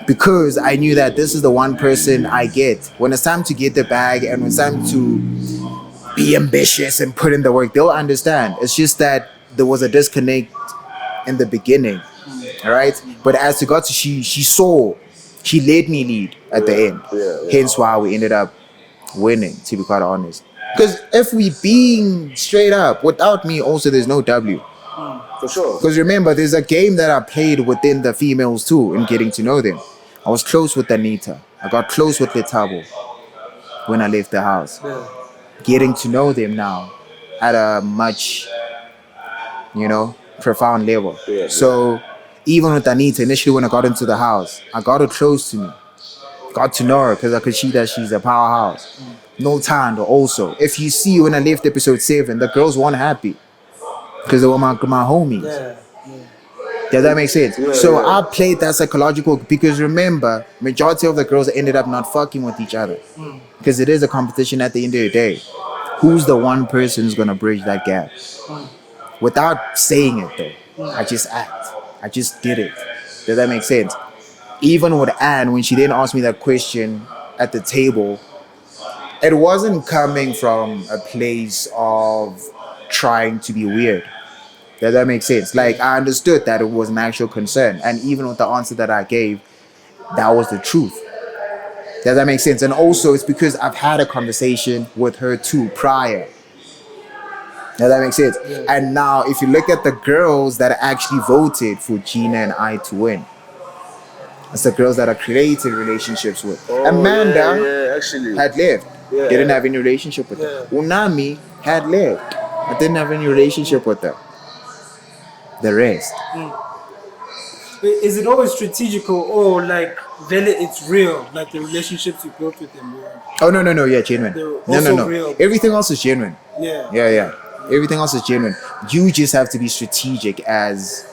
Because I knew that this is the one person I get. When it's time to get the bag and when it's time to be ambitious and put in the work, they'll understand. It's just that there was a disconnect in the beginning. All right, but as it got to she let me lead at the end. Yeah. Hence why we ended up winning, to be quite honest. Because if we being straight up, without me also there's no W. For sure. Because remember, there's a game that I played within the females too in getting to know them. I was close with Anita. I got close with Letabo when I left the house. Yeah. Getting to know them now at a much, profound level. Yeah. So even with Anita, initially when I got into the house, I got her close to me. Got to know her because I could see that she's a powerhouse. No time, also. If you see when I left episode 7, the girls weren't happy because they were my homies. Yeah. Does that make sense? Yeah, So yeah. I played that psychological because remember, majority of the girls ended up not fucking with each other because it is a competition at the end of the day. Who's the one person who's gonna bridge that gap? Without saying it though, I just act. I just did it. Does that make sense? Even with Anne, when she didn't ask me that question at the table, it wasn't coming from a place of trying to be weird. Does that make sense? Like, I understood that it was an actual concern. And even with the answer that I gave, that was the truth. Does that make sense? And also, it's because I've had a conversation with her too prior. Does that make sense? Yeah. And now, if you look at the girls that actually voted for Gina and I to win, it's the girls that I created relationships with. Oh, Amanda yeah, actually. had left. Yeah. Didn't have any relationship with her. Unami had left. I didn't have any relationship with her. The rest. Is it always strategical or like really it's real? Like the relationships you built with them? Oh no, yeah, genuine. They're also No. real. Everything else is genuine. Yeah. Yeah. Everything else is genuine. You just have to be strategic as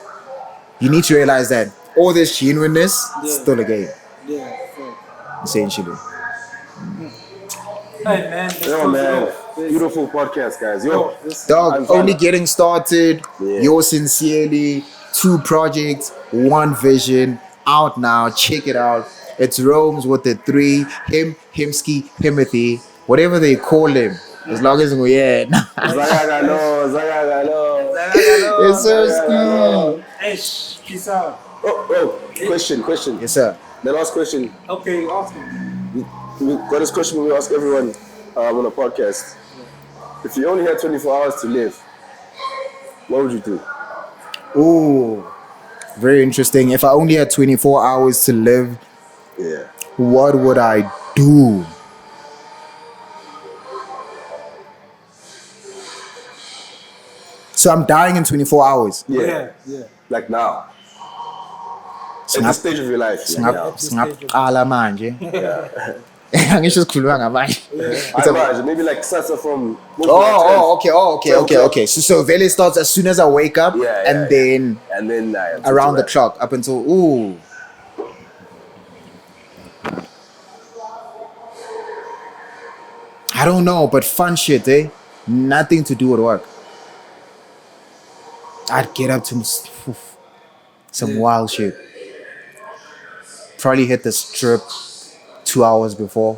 you need to realize that all this genuineness is still a game, Yeah. Fair. essentially. Hey man. let's Yo, close it man. off. Beautiful podcast, guys. Yo. Oh, this- Dog, I'm only fine. getting started. Yeah. Yours sincerely. 2 projects, 1 vision. Out now. Check it out. It's Rome's with the 3. Himski, Himothy, whatever they call him. As long as we Zagagalo. Yes, sir, Ski. Hey, peace out. Oh, question. Yes, sir. The last question. Okay, awesome. We got this question we ask everyone on a podcast. If you only had 24 hours to live, what would you do? Ooh, very interesting. If I only had 24 hours to live, Yeah. what would I do? So I'm dying in 24 hours. Yeah. Like now. At this stage of your life. Yeah. Singapala manje. Angisho sikhuluma ngamanje. I imagine maybe like Sasa from. Okay. So Vele starts as soon as I wake up, and then around the clock up until ooh. I don't know, but fun shit, eh? Nothing to do with work. I'd get up to some wild shit. Probably hit the strip 2 hours before.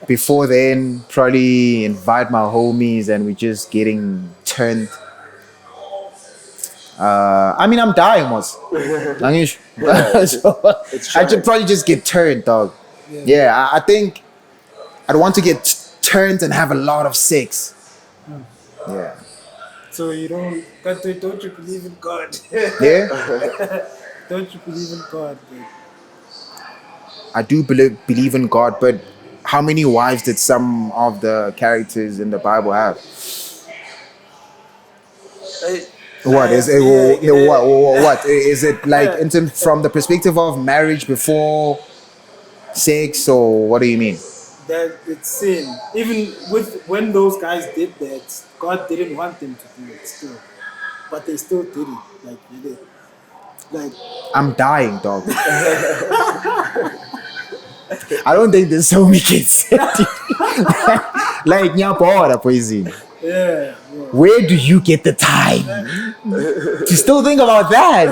Before then, probably invite my homies and we're just getting turned. I mean, I'm dying, was. So, I should probably just get turned, dog. Yeah, I think I'd want to get turned and have a lot of sex. Yeah. So you don't you believe in God? Yeah? Don't you believe in God? Dude? I do believe in God, but how many wives did some of the characters in the Bible have? What is it? What is it like from the perspective of marriage before sex, or what do you mean? That it's sin. Even when those guys did that, God didn't want them to do it still, but they still did it. Like they did. Like I'm dying, dog. I don't think there's so many kids. Like nyapora poison. Yeah. Where do you get the time to still think about that?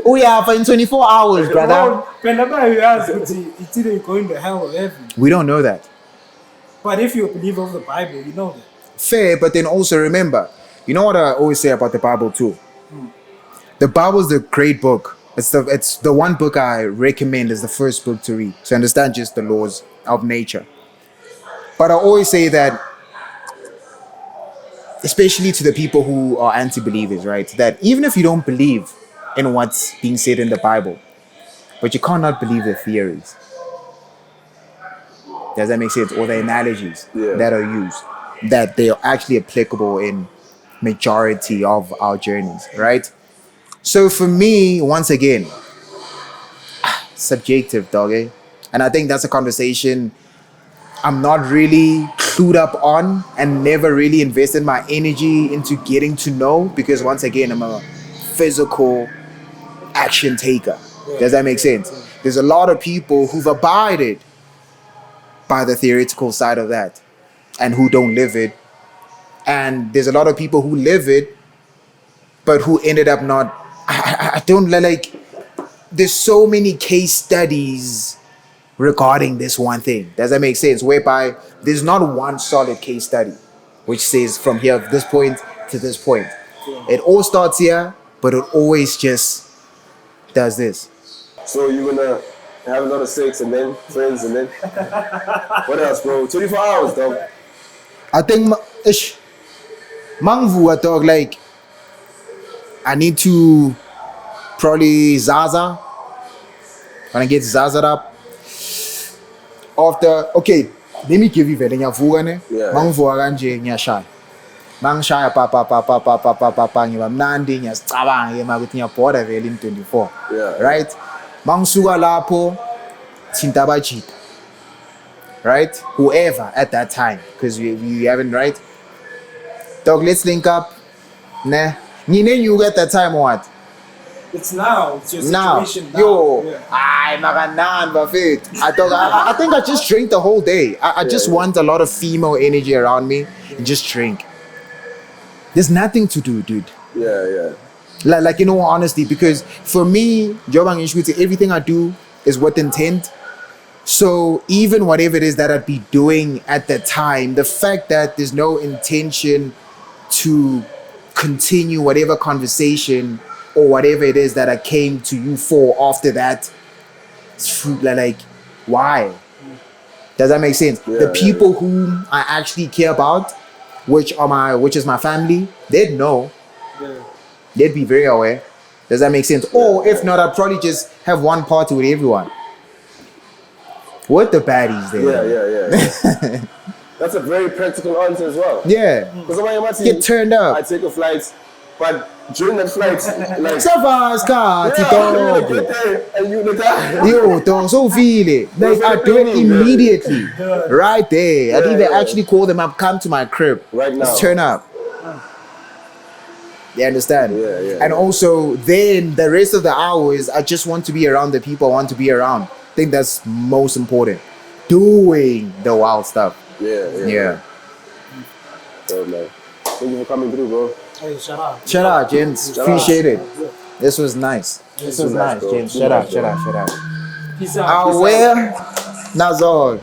Oh yeah, for in 24 hours, brother. Whenever you ask, it's either going to hell or heaven. We don't know that. But if you're a believer of the Bible, you know that. Fair, but then also remember, you know what I always say about the Bible too? The Bible is the great book. It's the one book I recommend as the first book to read to understand just the laws of nature. But I always say that, especially to the people who are anti-believers, right? That even if you don't believe in what's being said in the Bible, but you cannot believe the theories. Does that make sense? Or the analogies that are used, that they are actually applicable in majority of our journeys, right? So for me, once again, subjective, dog, eh? And I think that's a conversation I'm not really clued up on and never really invested my energy into getting to know, because once again, I'm a physical action taker. Does that make sense? There's a lot of people who've abided by the theoretical side of that and who don't live it. And there's a lot of people who live it, but who ended up not. I don't like. There's so many case studies regarding this one thing. Does that make sense? Whereby there's not one solid case study which says from here, this point to this point. It all starts here, but it always just does this. So you're gonna have a lot of sex and then friends and then what else, bro? 24 hours, dog. I think Mangvu, dog, like I need to probably Zaza. When I get Zaza up. After, okay, let me give you vele ngiyavuka ne. Mangivuka kanje ngiyashaya. Mangishaya pa ngiba mnandi ngiyasicabanga ke makuthi ngiyabhoda vele in 24. Right? Mangisuka lapho thinta abajita. Right? Whoever at that time, because we haven't, right? Dog, let's link up. Nah. You at that time or what? It's now. It's your situation now. Yo, I think I just drink the whole day. I just want a lot of female energy around me and just drink. There's nothing to do, dude. Yeah. Like in all honesty, because for me, everything I do is with intent. So even whatever it is that I'd be doing at the time, the fact that there's no intention to continue whatever conversation or whatever it is that I came to you for after that, like, why? Does that make sense? The people whom I actually care about, which is my family, they'd know. They'd be very aware. Does that make sense? Or if not, I'd probably just have one party with everyone. With the baddies there. Yeah. That's a very practical answer as well. Yeah. Because get turned up. I take a flight, But during that flight, like Savas car, yeah, dog. you get there and you let her. Yo, dog, so feel it. Like I do it immediately, right there. I didn't even actually call them up. Come to my crib. Right now. Let's turn up. You understand? Yeah. And also, then the rest of the hours, I just want to be around the people I want to be around. I think that's most important. Doing the wild stuff. Yeah. So, man, thank you for coming through, bro. Hey, shut up. Shout out, gents. Appreciate it. This was nice. This was nice, bro. gents. Shout out. Peace out. Aware. That's all.